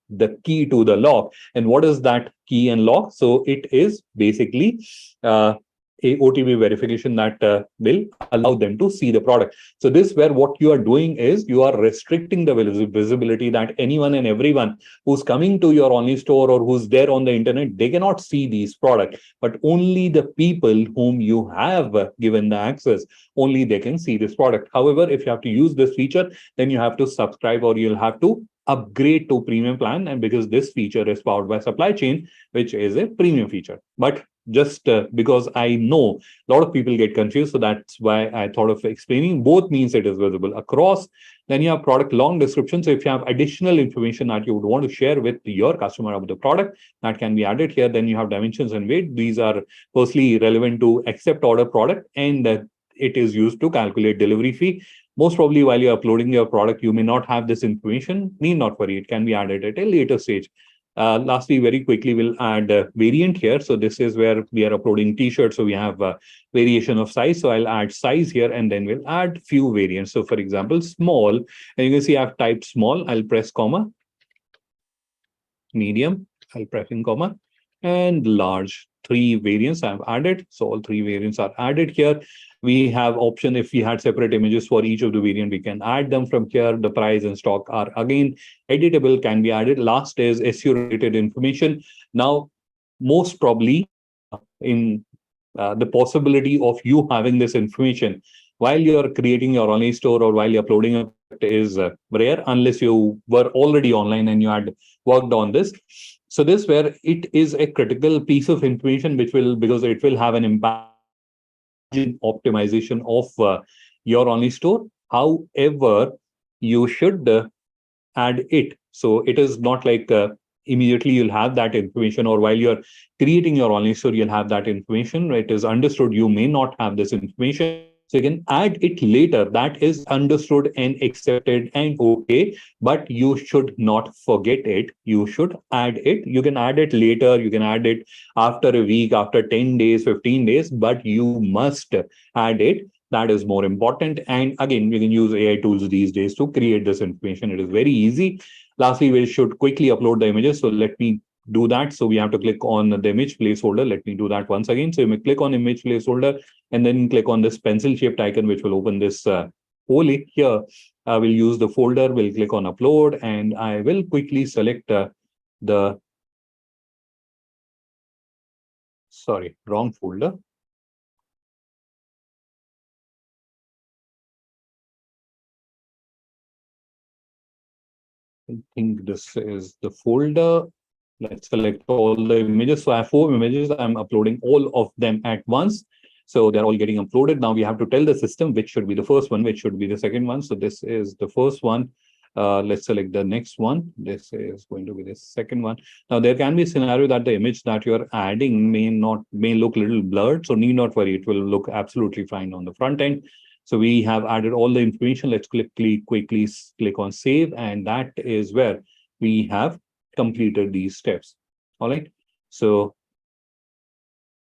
the key to the lock. And what is that key and lock? So it is basically a OTP verification that will allow them to see the product. So this where what you are doing is you are restricting the visibility, that anyone and everyone who's coming to your online store or who's there on the internet, they cannot see these products, but only the people whom you have given the access, only they can see this product. However, if you have to use this feature, then you have to subscribe or you'll have to upgrade to premium plan, and because this feature is powered by supply chain, which is a premium feature. But just because I know a lot of people get confused, so that's why I thought of explaining. Both means it is visible across. Then you have product long description. So if you have additional information that you would want to share with your customer about the product, that can be added here. Then you have dimensions and weight. These are firstly relevant to accept order product, and it is used to calculate delivery fee. Most probably while you're uploading your product, you may not have this information. Need not worry, it can be added at a later stage. Lastly, very quickly, we'll add a variant here. So this is where we are uploading t-shirts. So we have a variation of size. So I'll add size here, and then we'll add few variants. So for example, small, and you can see I've typed small. I'll press comma. Medium, I'll press in comma, and large. Three variants I've added. So all three variants are added here. We have option, if we had separate images for each of the variant, we can add them from here. The price and stock are again editable, can be added. Last is SEO related information. Now, most probably in the possibility of you having this information while you're creating your online store or while you're uploading a product is rare, unless you were already online and you had worked on this. So this where it is a critical piece of information which will, because it will have an impact in optimization of your online store. However, you should add it. So it is not like immediately you'll have that information, or while you're creating your online store, you'll have that information. It is understood you may not have this information. So you can add it later. That is understood and accepted and okay, but you should not forget it. You should add it. You can add it later. You can add it after a week, after 10 days, 15 days, but you must add it. That is more important. And again, you can use AI tools these days to create this information. It is very easy. Lastly, we should quickly upload the images. So let me do that. So we have to click on the image placeholder. Let me do that once again. So you may click on image placeholder and then click on this pencil shaped icon, which will open this hole here. I will use the folder. We'll click on upload, and I will quickly select wrong folder. I think this is the folder. Let's select all the images. So I have 4 images. I'm uploading all of them at once. So they're all getting uploaded. Now we have to tell the system which should be the first one, which should be the second one. So this is the first one. Let's select the next one. This is going to be the second one. Now there can be a scenario that the image that you're adding may look a little blurred. So need not worry, it will look absolutely fine on the front end. So we have added all the information. Let's quickly click on save, and that is where we have completed these steps. All right. So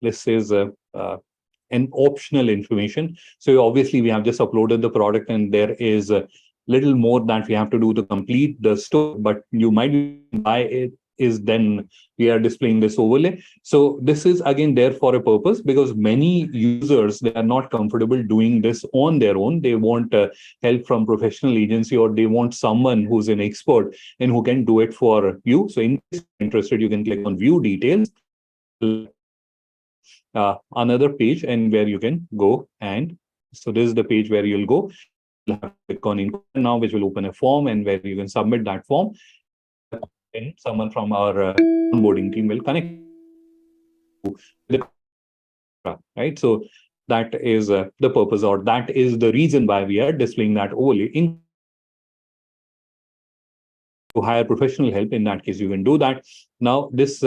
this is an optional information. So obviously we have just uploaded the product, and there is a little more that we have to do to complete the store, but you might buy it is then we are displaying this overlay. So this is again there for a purpose, because many users, they are not comfortable doing this on their own. They want help from professional agency, or they want someone who's an expert and who can do it for you. So in case you're interested, you can click on view details. Another page, and where you can go, and so this is the page where you'll go. You'll have to click on inquire now, which will open a form, and where you can submit that form, and then someone from our onboarding team will connect to the right. So that is the purpose, or that is the reason why we are displaying that overlay. In to hire professional help, in that case you can do that. Now this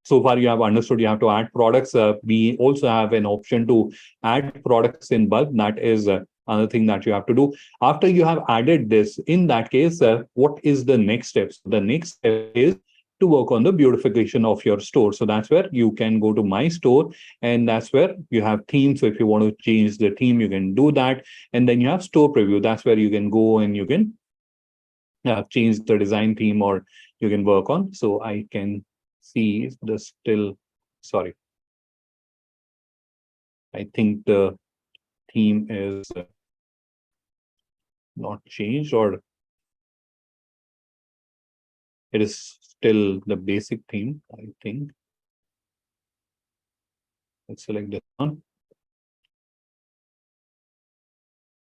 so far you have understood you have to add products. We also have an option to add products in bulk. That is another thing that you have to do. After you have added this, in that case, what is the next step? The next step is to work on the beautification of your store. So that's where you can go to my store, and that's where you have themes. So if you want to change the theme, you can do that. And then you have store preview. That's where you can go and you can change the design theme, or you can work on. So I can see the still, sorry, I think the theme is not changed, or it is still the basic theme, I think. Let's select this one.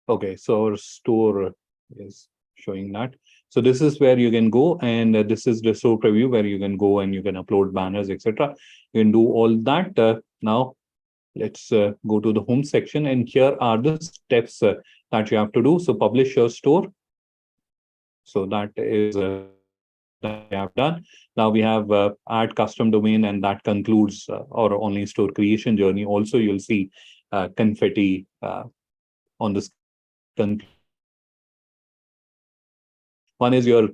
Okay, so our store is showing that. So this is where you can go, and this is the store preview where you can go and you can upload banners, etc. You can do all that. Now let's go to the home section, and here are the steps that you have to do. So publish your store. So that is that we have done. Now we have add custom domain, and that concludes our online store creation journey. Also, you'll see confetti on this. One is your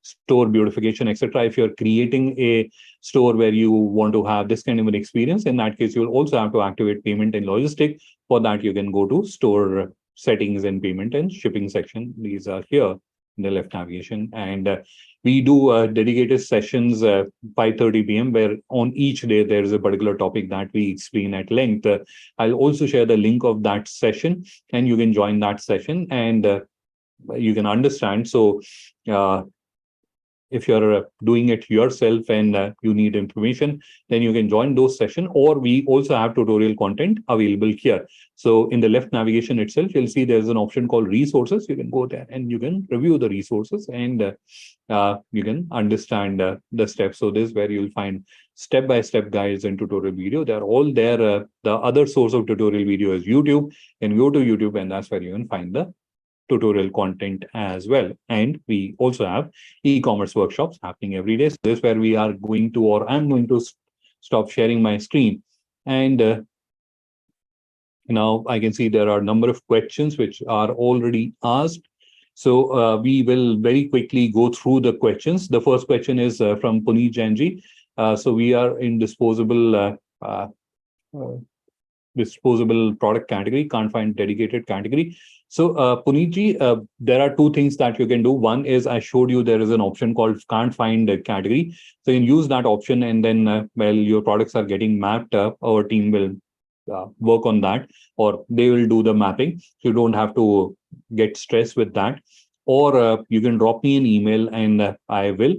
store beautification, etc. If you're creating a store where you want to have this kind of an experience, in that case, you'll also have to activate payment and logistic. For that, you can go to store settings and payment and shipping section. These are here in the left navigation. And we do dedicated sessions 5:30 p.m. where on each day there is a particular topic that we explain at length. I'll also share the link of that session, and you can join that session, and you can understand. So if you're doing it yourself and you need information, then you can join those sessions, or we also have tutorial content available here. So in the left navigation itself, you'll see there's an option called resources. You can go there and you can review the resources, and you can understand the steps. So this is where you'll find step-by-step guides and tutorial video. They're all there. The other source of tutorial video is YouTube, and go to YouTube, and that's where you can find the tutorial content as well. And we also have e-commerce workshops happening every day. So this is where we are going to, or I'm going to stop sharing my screen. And now I can see there are a number of questions which are already asked. So we will very quickly go through the questions. The first question is from Puneet Janji. So we are in disposable product category, can't find dedicated category. So Puneetji, there are two things that you can do. One is I showed you there is an option called can't find a category. So you can use that option, and then while your products are getting mapped up, our team will work on that, or they will do the mapping. So you don't have to get stressed with that. Or you can drop me an email, and I will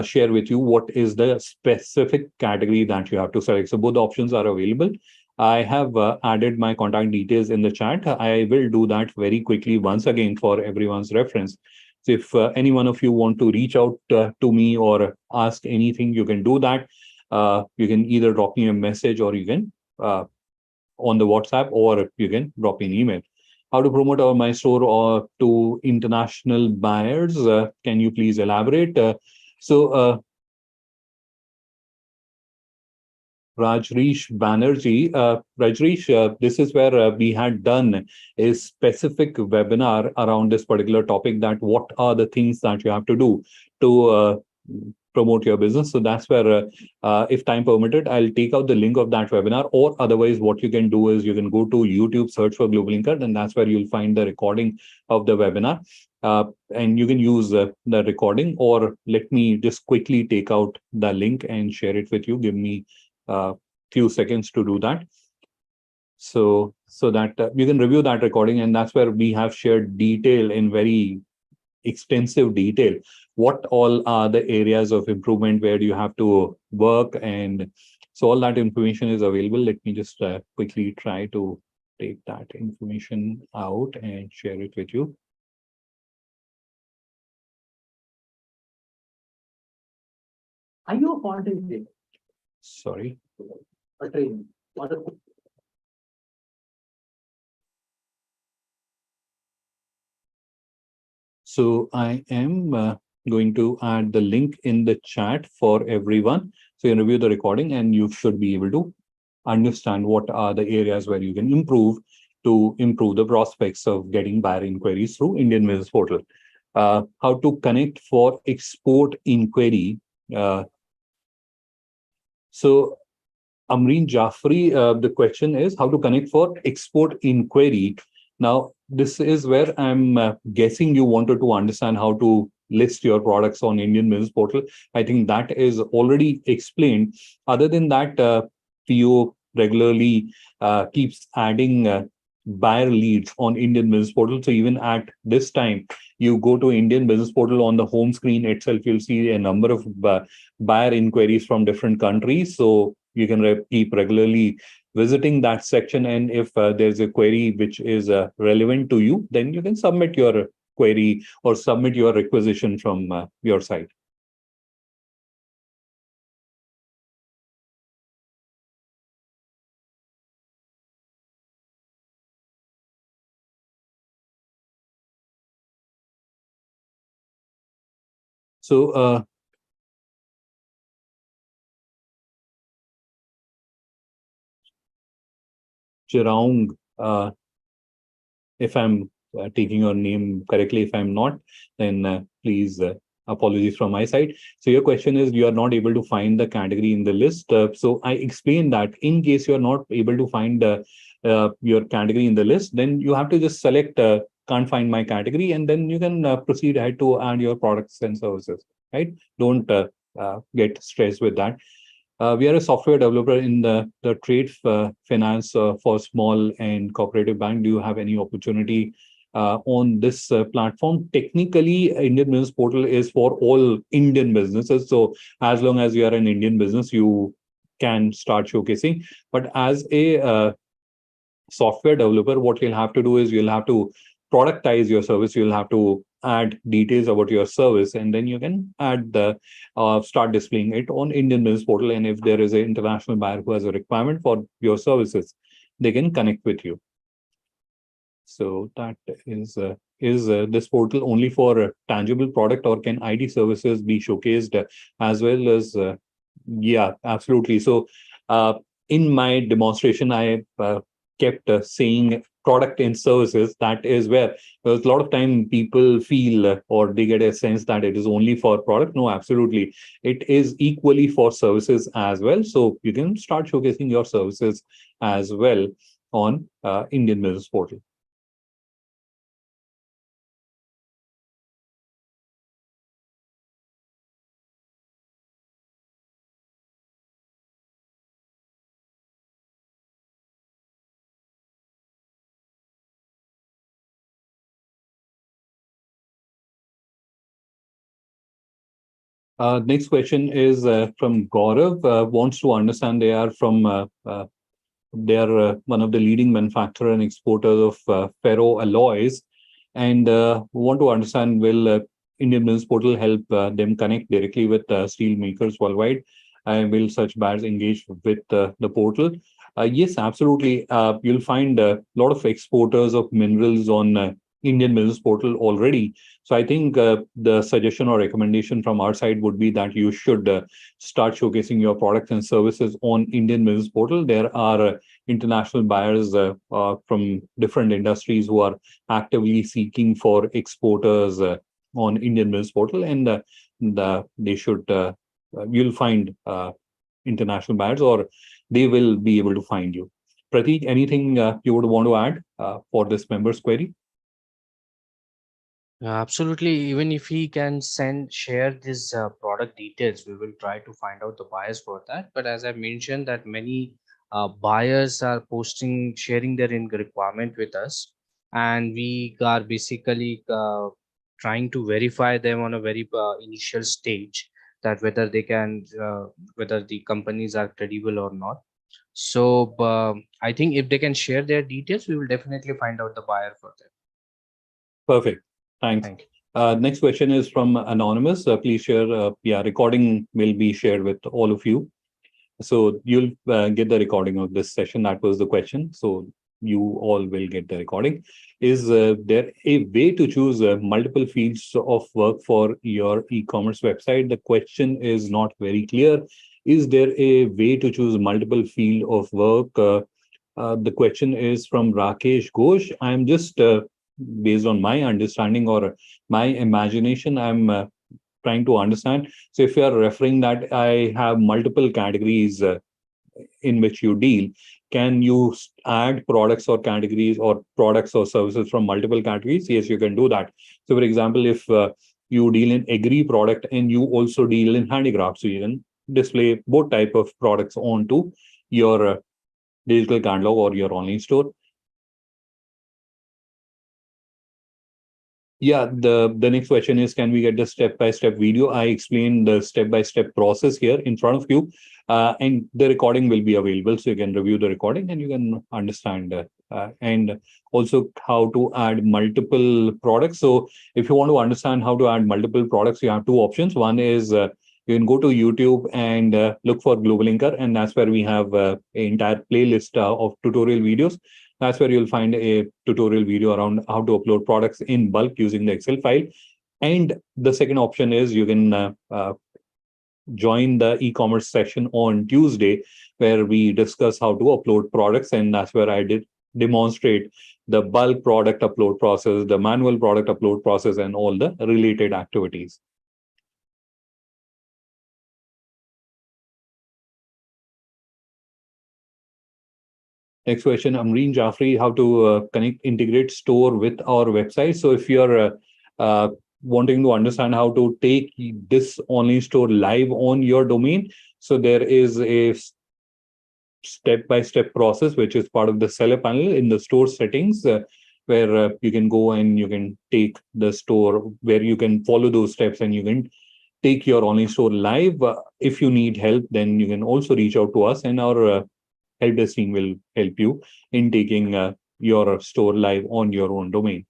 share with you what is the specific category that you have to select. So both options are available. I have added my contact details in the chat. I will do that very quickly once again for everyone's reference. So if any one of you want to reach out to me or ask anything, you can do that. You can either drop me a message, or you can on the WhatsApp, or you can drop me an email. How to promote my store or to international buyers? Can you please elaborate? Rajreesh Banerjee. Rajreesh, this is where we had done a specific webinar around this particular topic, that what are the things that you have to do to promote your business. So that's where, if time permitted, I'll take out the link of that webinar, or otherwise what you can do is you can go to YouTube, search for GlobalLinker, and that's where you'll find the recording of the webinar. And you can use the recording, or let me just quickly take out the link and share it with you. Give me a few seconds to do that. So that you can review that recording, and that's where we have shared detail in very extensive detail. What all are the areas of improvement? Where do you have to work? And so all that information is available. Let me just quickly try to take that information out and share it with you. Are you a content creator? Sorry. A trainer? So I am going to add the link in the chat for everyone. So you review the recording and you should be able to understand what are the areas where you can improve to improve the prospects of getting buyer inquiries through Indian Business Portal. How to connect for export inquiry. So Amreen Jaffrey, the question is how to connect for export inquiry. Now, this is where I'm guessing you wanted to understand how to list your products on Indian Business Portal. I think that is already explained. Other than that, FIEO regularly keeps adding buyer leads on Indian Business Portal. So even at this time, you go to Indian Business Portal, on the home screen itself, you'll see a number of buyer inquiries from different countries. So you can keep regularly visiting that section, and if there's a query which is relevant to you, then you can submit your query or submit your requisition from your site. So Jiraung, if I'm taking your name correctly, if I'm not, then please apologies from my side. So your question is you are not able to find the category in the list. So I explained that in case you are not able to find your category in the list, then you have to just select can't find my category, and then you can proceed ahead to add your products and services, right? Don't get stressed with that. We are a software developer in the trade finance for small and cooperative bank. Do you have any opportunity on this platform? Technically, Indian Business Portal is for all Indian businesses. So as long as you are an Indian business, you can start showcasing. But as a software developer, what you'll have to do is you'll have to productize your service. You'll have to add details about your service, and then you can add the start displaying it on Indian Business Portal. And if there is an international buyer who has a requirement for your services, they can connect with you. So that is this portal only for a tangible product, or can ID services be showcased as well as? Yeah, absolutely. So in my demonstration, I kept saying product and services. That is where there's a lot of time people feel or they get a sense that it is only for product. No, absolutely. It is equally for services as well. So you can start showcasing your services as well on Indian Business Portal. Next question is from Gaurav. Wants to understand, they are from they are one of the leading manufacturer and exporters of ferro alloys, and want to understand, will Indian Business Portal help them connect directly with steel makers worldwide? And will such buyers engage with the portal? Yes, absolutely. You'll find a lot of exporters of minerals on Indian Business Portal already. So I think the suggestion or recommendation from our side would be that you should start showcasing your products and services on Indian Business Portal. There are international buyers from different industries who are actively seeking for exporters on Indian Business Portal, and they should you'll find international buyers, or they will be able to find you. Prateek, anything you would want to add for this members query? Absolutely. Even if he can share this product details, we will try to find out the buyers for that. But as I mentioned, that many buyers are sharing their requirement with us, and we are basically trying to verify them on a very initial stage, that whether the companies are credible or not. So I think if they can share their details, we will definitely find out the buyer for them. Perfect. Thanks. Thank you. Next question is from Anonymous. Please share. Yeah, recording will be shared with all of you. So you'll get the recording of this session. That was the question. So you all will get the recording. Is there a way to choose multiple fields of work for your e-commerce website? The question is not very clear. Is there a way to choose multiple field of work? The question is from Rakesh Ghosh. I'm just based on my understanding or my imagination, I'm trying to understand. So if you are referring that I have multiple categories in which you deal, can you add products or categories or products or services from multiple categories? Yes, you can do that. So for example, if you deal in agri product and you also deal in handicraft, so you can display both type of products onto your digital catalog or your online store. Yeah, the next question is, can we get the step-by-step video? I explained the step-by-step process here in front of you, and the recording will be available, so you can review the recording and you can understand and also how to add multiple products. So if you want to understand how to add multiple products, you have two options. One is you can go to YouTube and look for GlobalLinker, and that's where we have an entire playlist of tutorial videos. That's where you'll find a tutorial video around how to upload products in bulk using the Excel file. And the second option is you can join the e-commerce session on Tuesday, where we discuss how to upload products. And that's where I did demonstrate the bulk product upload process, the manual product upload process, and all the related activities. Next question, Amreen Jaffrey, how to integrate store with our website. So if you're wanting to understand how to take this online store live on your domain, so there is a step-by-step process, which is part of the seller panel in the store settings, where you can go and you can take the store, where you can follow those steps and you can take your online store live. If you need help, then you can also reach out to us, and our help desk team will help you in taking your store live on your own domain.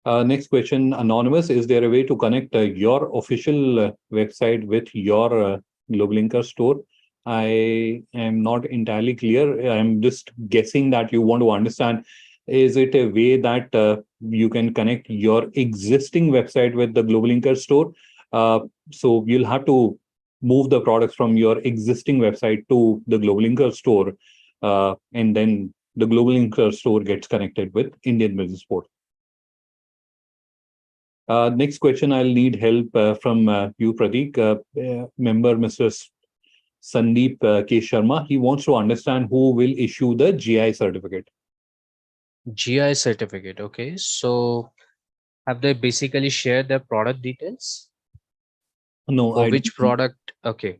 Next question, Anonymous. Is there a way to connect your official website with your GlobalLinker store? I am not entirely clear. I'm just guessing that you want to understand, is it a way that you can connect your existing website with the GlobalLinker store? So you'll have to move the products from your existing website to the GlobalLinker store, and then the GlobalLinker store gets connected with Indian Business Portal. Next question, I'll need help from you, Prateek. Member Mr. Sandeep K. Sharma, he wants to understand who will issue the GI certificate. GI certificate. Okay. So have they basically shared their product details? No. For which product? Okay.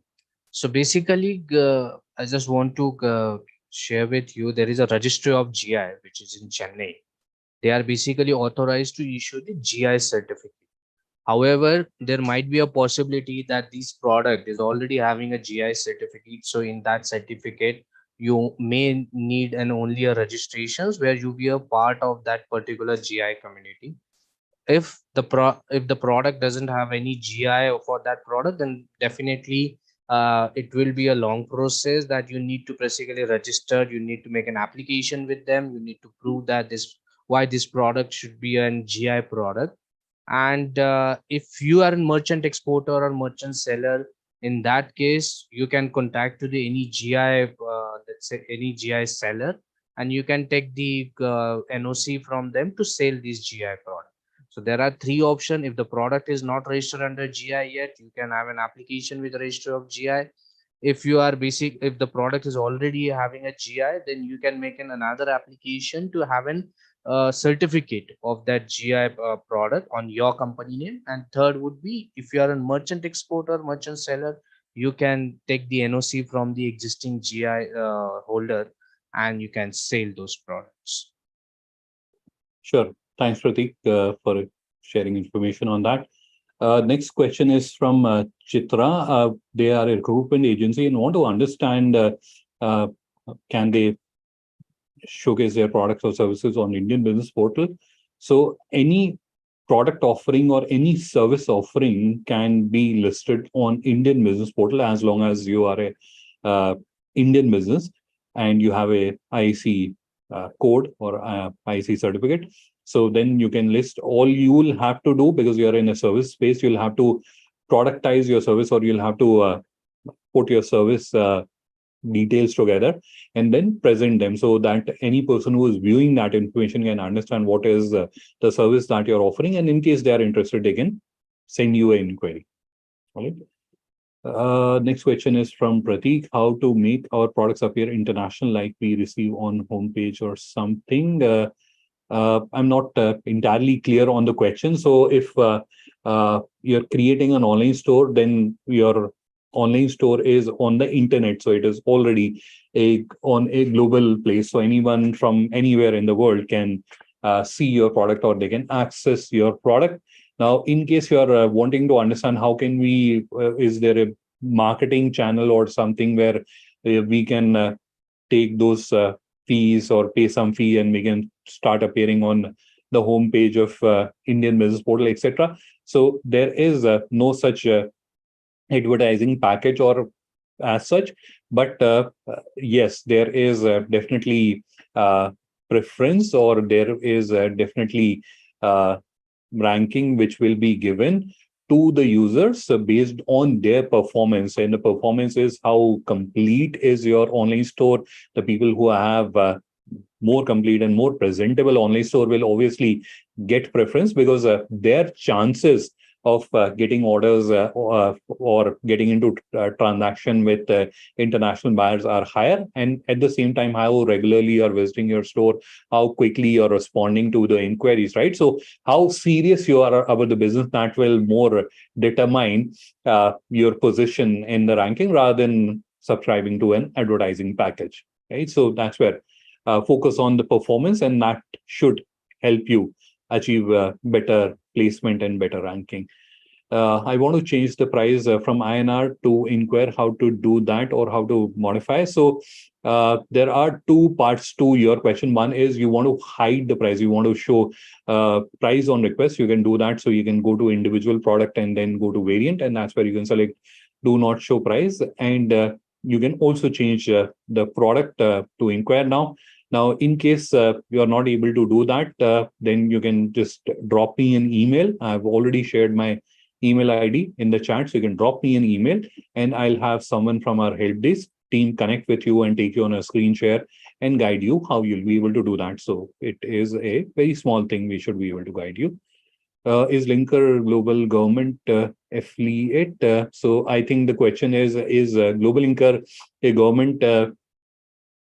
So basically, I just want to share with you, there is a registry of GI, which is in Chennai. They are basically authorized to issue the GI certificate. However, there might be a possibility that this product is already having a GI certificate. So in that certificate, you may need only a registrations where you be a part of that particular GI community. If the product doesn't have any GI for that product, then definitely it will be a long process that you need to basically register. You need to make an application with them. You need to prove that why this product should be an GI product. And if you are a merchant exporter or merchant seller, in that case you can contact to the any GI let's say any GI seller, and you can take the NOC from them to sell this GI product. So there are three options. If the product is not registered under GI yet, you can have an application with register of GI. If you are if the product is already having a GI, then you can make another application to have an certificate of that GI product on your company name. And third would be, if you are a merchant exporter, merchant seller, you can take the NOC from the existing GI holder and you can sell those products. Sure. Thanks, Pratik, for sharing information on that. Next question is from Chitra. They are a recruitment agency and want to understand, uh, can they showcase their products or services on Indian Business Portal? So any product offering or any service offering can be listed on Indian Business Portal as long as you are a Indian business and you have a IC code or IC certificate. So then you can list. All you will have to do, because you're in a service space, you'll have to productize your service, or you'll have to put your service details together and then present them, so that any person who is viewing that information can understand what is the service that you're offering, and in case they are interested, they can send you an inquiry. All right. Next question is from Pratik. How to make our products appear international, like we receive on homepage or something? I'm not entirely clear on the question. So if you're creating an online store, then your online store is on the internet, so it is already on a global place. So anyone from anywhere in the world can see your product, or they can access your product. Now, in case you are wanting to understand how can we, is there a marketing channel or something where we can take those fees or pay some fee and we can start appearing on the homepage of Indian Business Portal, etc. So there is no such advertising package or as such, but yes, there is definitely preference, or there is definitely ranking which will be given to the users based on their performance. And the performance is how complete is your online store. The people who have more complete and more presentable online store will obviously get preference, because their chances of getting orders or getting into transaction with international buyers are higher. And at the same time, how regularly you're visiting your store, how quickly you're responding to the inquiries, right? So how serious you are about the business, that will more determine your position in the ranking rather than subscribing to an advertising package, right? So that's where focus on the performance, and that should help you achieve better placement and better ranking. I want to change the price from INR to inquire, how to do that or how to modify. So there are two parts to your question. One is you want to hide the price. You want to show price on request. You can do that. So you can go to individual product and then go to variant, and that's where you can select do not show price. And you can also change the product to inquire now. Now, in case you are not able to do that, then you can just drop me an email. I've already shared my email ID in the chat, so you can drop me an email, and I'll have someone from our help desk team connect with you and take you on a screen share and guide you how you'll be able to do that. So it is a very small thing. We should be able to guide you. Is Linker global government affiliate? So I think the question is GlobalLinker a government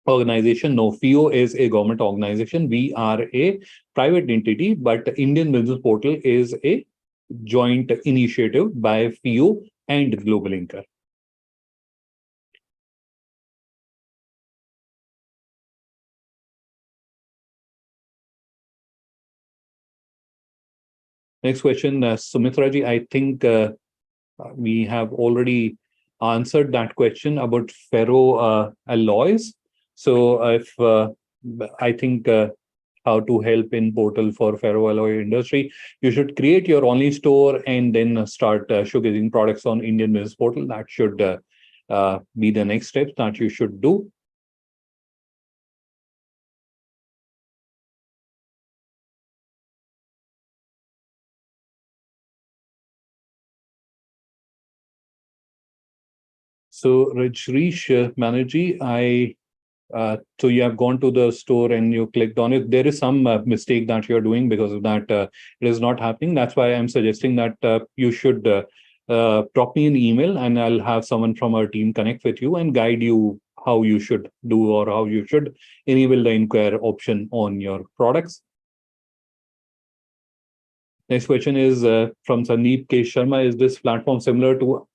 organization? No, FIEO is a government organization. We are a private entity, but Indian Business Portal is a joint initiative by FIEO and GlobalLinker. Next question, Sumitra ji, I think we have already answered that question about ferro alloys. So if I think how to help in portal for ferroalloy industry, you should create your online store and then start showcasing products on Indian Business Portal. That should be the next steps that you should do. So Rajreesh Banerjee, I So you have gone to the store and you clicked on it. There is some mistake that you're doing. Because of that, it is not happening. That's why I'm suggesting that you should drop me an email, and I'll have someone from our team connect with you and guide you how you should do, or how you should enable the inquire option on your products. Next question is from Sandeep K. Sharma. Is this platform similar to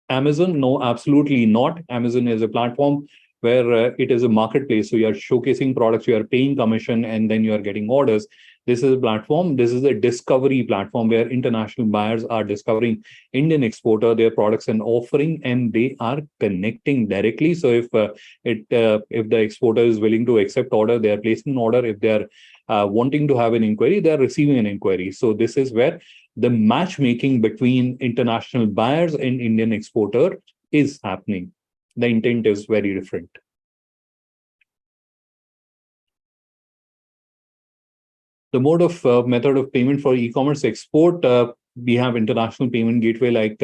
Amazon? No, absolutely not. Amazon is a platform where it is a marketplace. So you are showcasing products, you are paying commission, and then you are getting orders. This is a platform. This is a discovery platform where international buyers are discovering Indian exporter, their products and offering, and they are connecting directly. So if the exporter is willing to accept order, they are placing an order. If they are wanting to have an inquiry, they are receiving an inquiry. So this is where the matchmaking between international buyers and Indian exporter is happening. The intent is very different. The method of payment for e-commerce export, we have international payment gateway like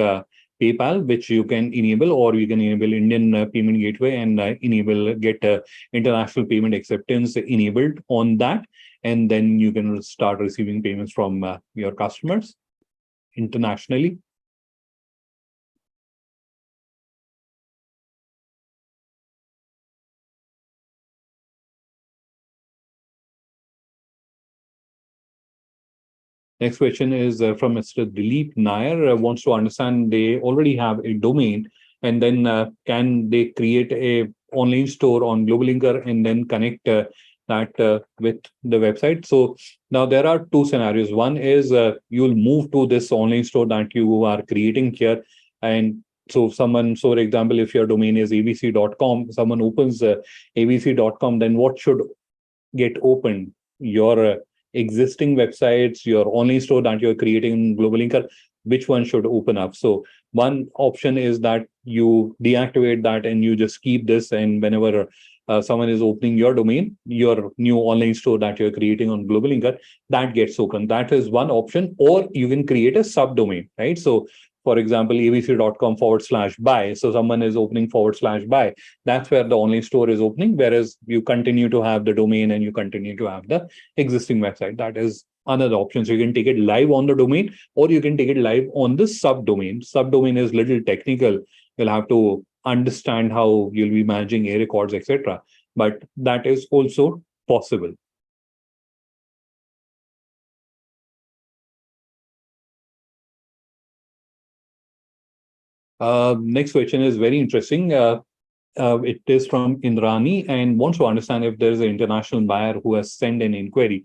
PayPal, which you can enable, or you can enable Indian payment gateway and get international payment acceptance enabled on that, and then you can start receiving payments from your customers internationally. Next question is from Mr. Dilip Nair. Wants to understand, they already have a domain, and then can they create a online store on GlobalLinker and then connect that with the website? So now there are two scenarios. One is you'll move to this online store that you are creating here, and so for example, if your domain is abc.com, someone opens abc.com, then what should get opened? Your existing websites, your online store that you're creating in GlobalLinker, which one should open up? So one option is that you deactivate that and you just keep this, and whenever someone is opening your domain, your new online store that you're creating on GlobalLinker, that gets open. That is one option. Or you can create a subdomain, right? So for example, abc.com/buy. So someone is opening /buy. That's where the online store is opening, whereas you continue to have the domain and you continue to have the existing website. That is another option. So you can take it live on the domain, or you can take it live on the subdomain. Subdomain is little technical. You'll have to understand how you'll be managing A records, etc. But that is also possible. Next question is very interesting. It is from Indrani and wants to understand if there is an international buyer who has sent an inquiry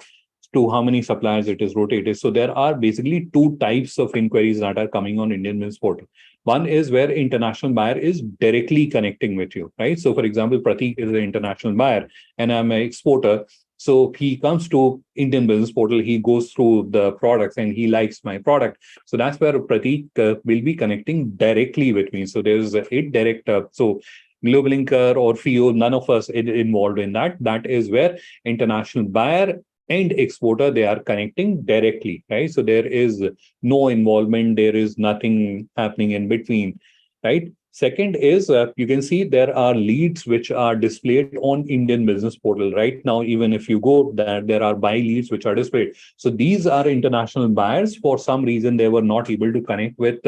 to how many suppliers it is rotated. So there are basically two types of inquiries that are coming on Indian Business Portal. One is where international buyer is directly connecting with you, right? So for example, Pratik is an international buyer and I'm an exporter. So he comes to Indian Business Portal, he goes through the products and he likes my product. So that's where Pratik will be connecting directly with me. So there's a direct, so GlobalLinker or FIEO, none of us involved in that. That is where international buyer and exporter, they are connecting directly, right? So there is no involvement, there is nothing happening in between, right? Second is you can see there are leads which are displayed on Indian Business Portal right now. Even if you go there are buy leads which are displayed. So these are international buyers. For some reason, they were not able to connect with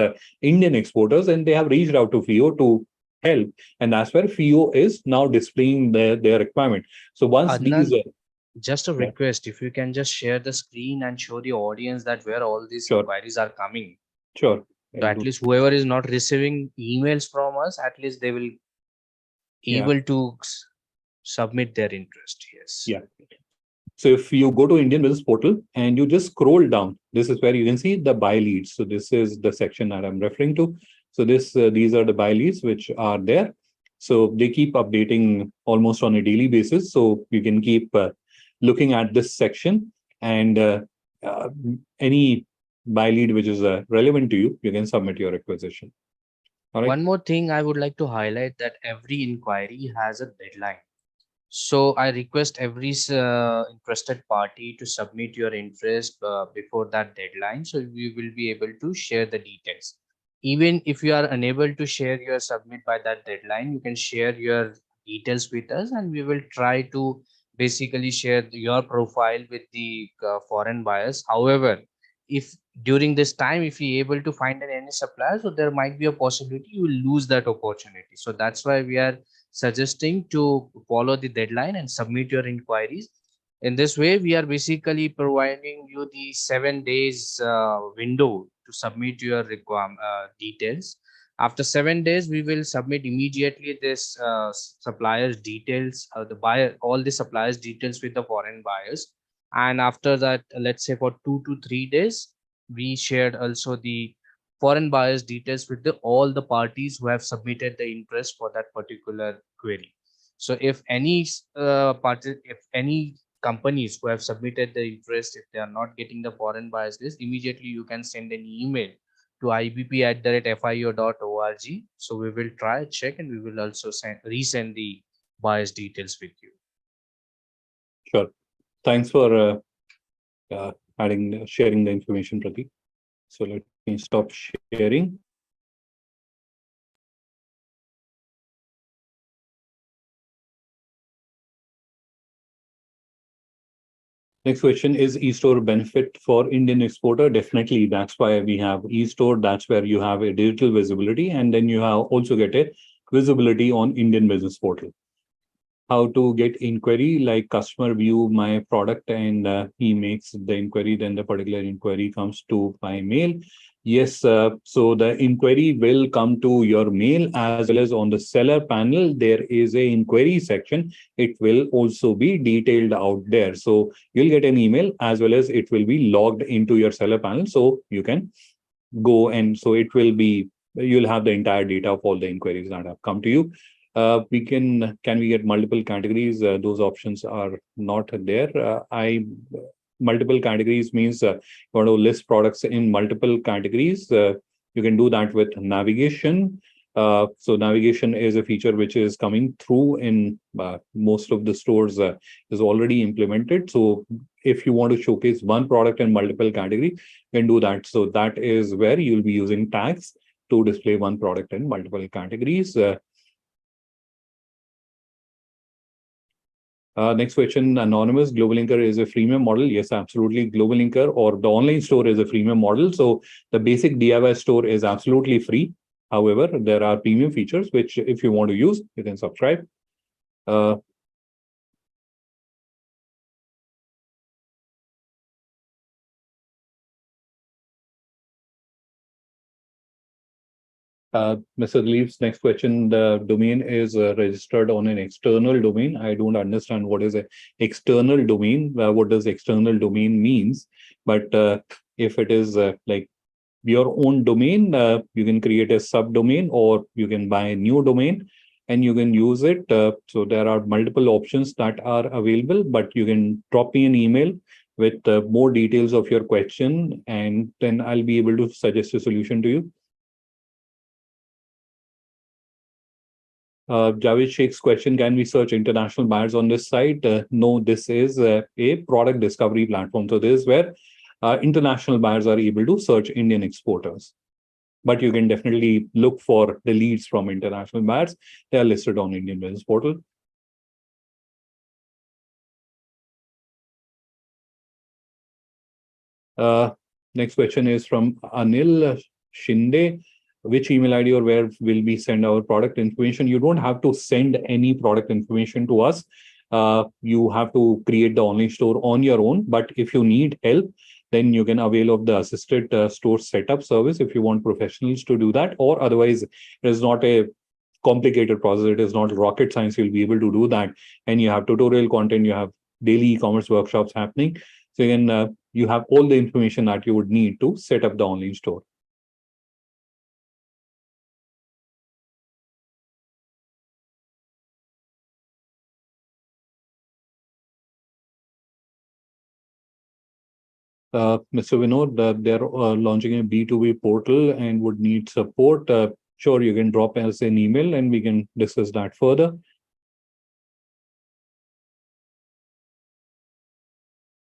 Indian exporters, and they have reached out to FIEO to help. And that's where FIEO is now displaying their requirement. So once Adnan, these just a request, if you can just share the screen and show the audience that where all these inquiries are coming. Sure. So at least whoever is not receiving emails from us, at least they will able to submit their interest. Yes. Yeah. So if you go to Indian Business Portal and you just scroll down, this is where you can see the buy leads. So this is the section that I'm referring to. So these are the buy leads which are there. So they keep updating almost on a daily basis. So you can keep looking at this section, and any buy lead which is relevant to you, you can submit your requisition. All right. One more thing I would like to highlight, that every inquiry has a deadline. So I request every interested party to submit your interest before that deadline. So we will be able to share the details. Even if you are unable to share your submit by that deadline, you can share your details with us, and we will try to basically share your profile with the foreign buyers. However, if during this time, if you're able to find any supplier, so there might be a possibility you will lose that opportunity. So that's why we are suggesting to follow the deadline and submit your inquiries. In this way, we are basically providing you the 7 days window to submit your details. After 7 days, we will submit immediately this supplier's details, the buyer, all the suppliers' details with the foreign buyers. And after that, let's say for 2 to 3 days, we shared also the foreign buyers' details with all the parties who have submitted the interest for that particular query. So if any if any companies who have submitted the interest, if they are not getting the foreign buyers list, immediately you can send an email to ibp@fio.org. So we will try, check, and we will also resend the buyer's details with you. Sure. Thanks for sharing the information, Pratik. So let me stop sharing. Next question, is e-store benefit for Indian exporter? Definitely. That's why we have e-store. That's where you have a digital visibility, and then you have also get a visibility on Indian business portal. How to get inquiry, like customer view my product and he makes the inquiry, then the particular inquiry comes to my mail. Yes, so the inquiry will come to your mail, as well as on the seller panel, there is a inquiry section. It will also be detailed out there. So you'll get an email as well as it will be logged into your seller panel. So you can go, and so it will be, you'll have the entire data of all the inquiries that have come to you. Can we get multiple categories? Those options are not there. Multiple categories means you want to list products in multiple categories. You can do that with navigation. So navigation is a feature which is coming through in most of the stores, is already implemented. So if you want to showcase one product in multiple category, you can do that. So that is where you'll be using tags to display one product in multiple categories. Next question, anonymous. GlobalLinker is a freemium model. Yes, absolutely. GlobalLinker or the online store is a freemium model. So the basic DIY store is absolutely free. However, there are premium features which, if you want to use, you can subscribe. Mr. Leaves, next question. The domain is registered on an external domain. I don't understand what is an external domain. What does external domain means? But if it is like your own domain, you can create a subdomain or you can buy a new domain and you can use it. So there are multiple options that are available, but you can drop me an email with more details of your question, and then I'll be able to suggest a solution to you. Javed Sheikh's question, can we search international buyers on this site? No, this is a product discovery platform. So this is where international buyers are able to search Indian exporters. But you can definitely look for the leads from international buyers. They are listed on Indian business portal. Next question is from Anil Shinde. Which email ID or where will we send our product information? You don't have to send any product information to us. You have to create the online store on your own. But if you need help, then you can avail of the assisted store setup service if you want professionals to do that. Or otherwise, it is not a complicated process. It is not rocket science. You'll be able to do that. And you have tutorial content. You have daily e-commerce workshops happening. So you have all the information that you would need to set up the online store. Mr. Vinod, they're launching a B2B portal and would need support. Sure, you can drop us an email and we can discuss that further.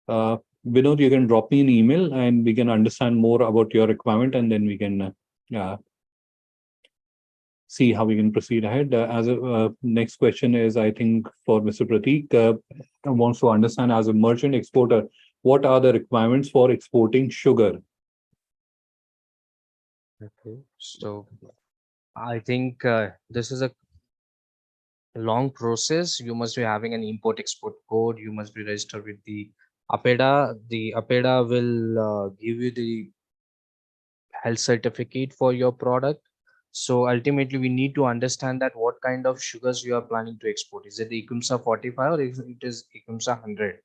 Vinod, you can drop me an email and we can understand more about your requirement, and then we can see how we can proceed ahead. As a next question is, I think, for Mr. Prateek, wants to understand as a merchant exporter, what are the requirements for exporting sugar? Okay, so I think this is a long process. You must be having an import-export code. You must be registered with the APEDA. The APEDA will give you the health certificate for your product. So ultimately, we need to understand that what kind of sugars you are planning to export. Is it the ICUMSA 45 or is it is ICUMSA 100?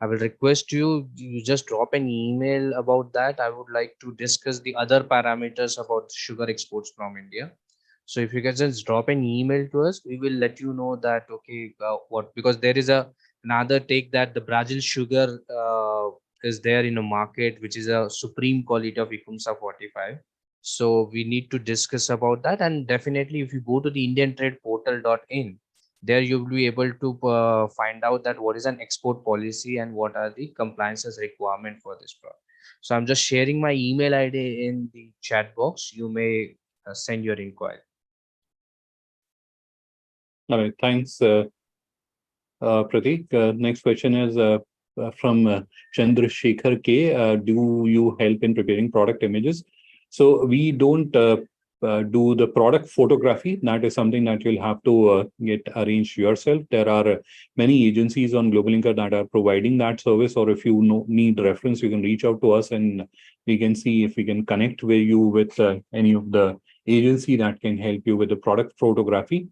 I will request you just drop an email about that. I would like to discuss the other parameters about sugar exports from India. So if you can just drop an email to us, we will let you know that okay, what, because there is another take that the Brazil sugar is there in a market which is a supreme quality of ICUMSA 45. So we need to discuss about that, and definitely if you go to the Indian Trade Portal.in, there you will be able to find out that what is an export policy and what are the compliances requirement for this product. So I'm just sharing my email ID in the chat box. You may send your inquiry. All right, thanks, Prateek. Next question is from Chandrasekhar K. Do you help in preparing product images? So we don't do the product photography. That is something that you'll have to get arranged yourself. There are many agencies on GlobalLinker that are providing that service, or if you need reference, you can reach out to us and we can see if we can connect with you with any of the agency that can help you with the product photography.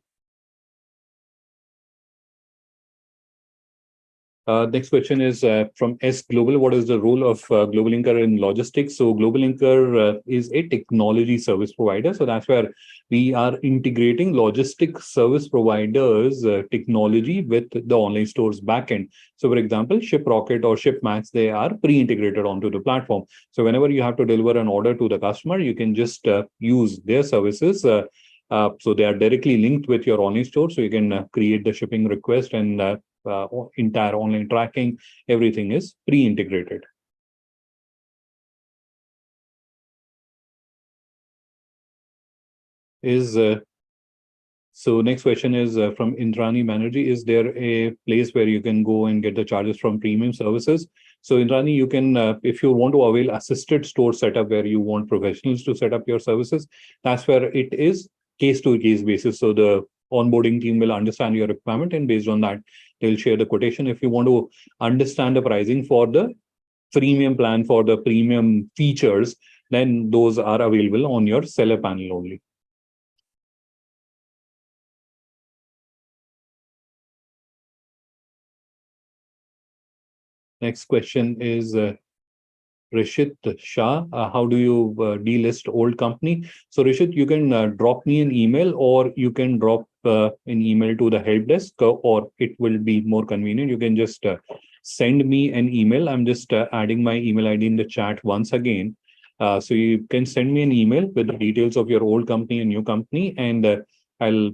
Next question is from S Global. What is the role of GlobalLinker in logistics? So GlobalLinker is a technology service provider. So that's where we are integrating logistic service providers technology with the online stores backend. So for example, ShipRocket or ShipMax, they are pre-integrated onto the platform. So whenever you have to deliver an order to the customer, you can just use their services. So they are directly linked with your online store. So you can create the shipping request and entire online tracking, everything is pre-integrated. So next question is from Indrani Banerjee. Is there a place where you can go and get the charges from premium services? So Indrani, you can, if you want to avail assisted store setup where you want professionals to set up your services, that's where it is case to case basis. So the onboarding team will understand your requirement, and based on that, they'll share the quotation. If you want to understand the pricing for the premium plan for the premium features, then those are available on your seller panel only. Next question is Rishit Shah. How do you delist old company? So Rishit, you can drop me an email, or you can drop an email to the help desk, or it will be more convenient. You can just send me an email. I'm just adding my email ID in the chat once again. So you can send me an email with the details of your old company and new company, and I'll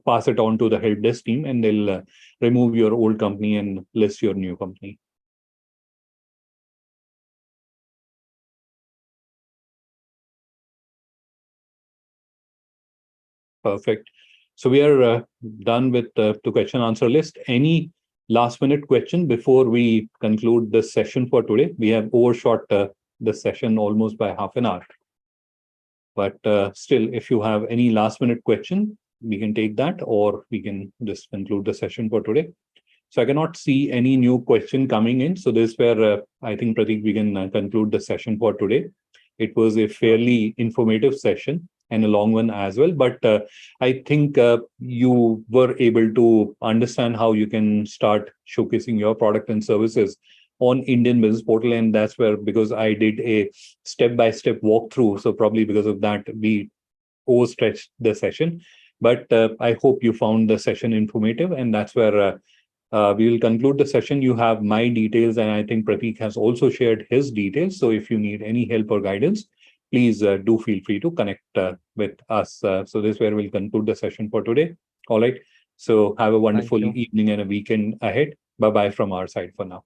pass it on to the help desk team, and they'll remove your old company and list your new company. Perfect. So we are done with the question answer list. Any last minute question before we conclude the session for today? We have overshot the session almost by half an hour. But still, if you have any last minute question, we can take that, or we can just conclude the session for today. So I cannot see any new question coming in. So this is where I think, Prateek, we can conclude the session for today. It was a fairly informative session and a long one as well. But I think you were able to understand how you can start showcasing your product and services on Indian Business Portal. And that's where, because I did a step-by-step walkthrough, so probably because of that, we overstretched the session. But I hope you found the session informative, and that's where we will conclude the session. You have my details, and I think Prateek has also shared his details. So if you need any help or guidance, please do feel free to connect with us. So this is where we'll conclude the session for today. All right. So have a wonderful evening and a weekend ahead. Bye-bye from our side for now.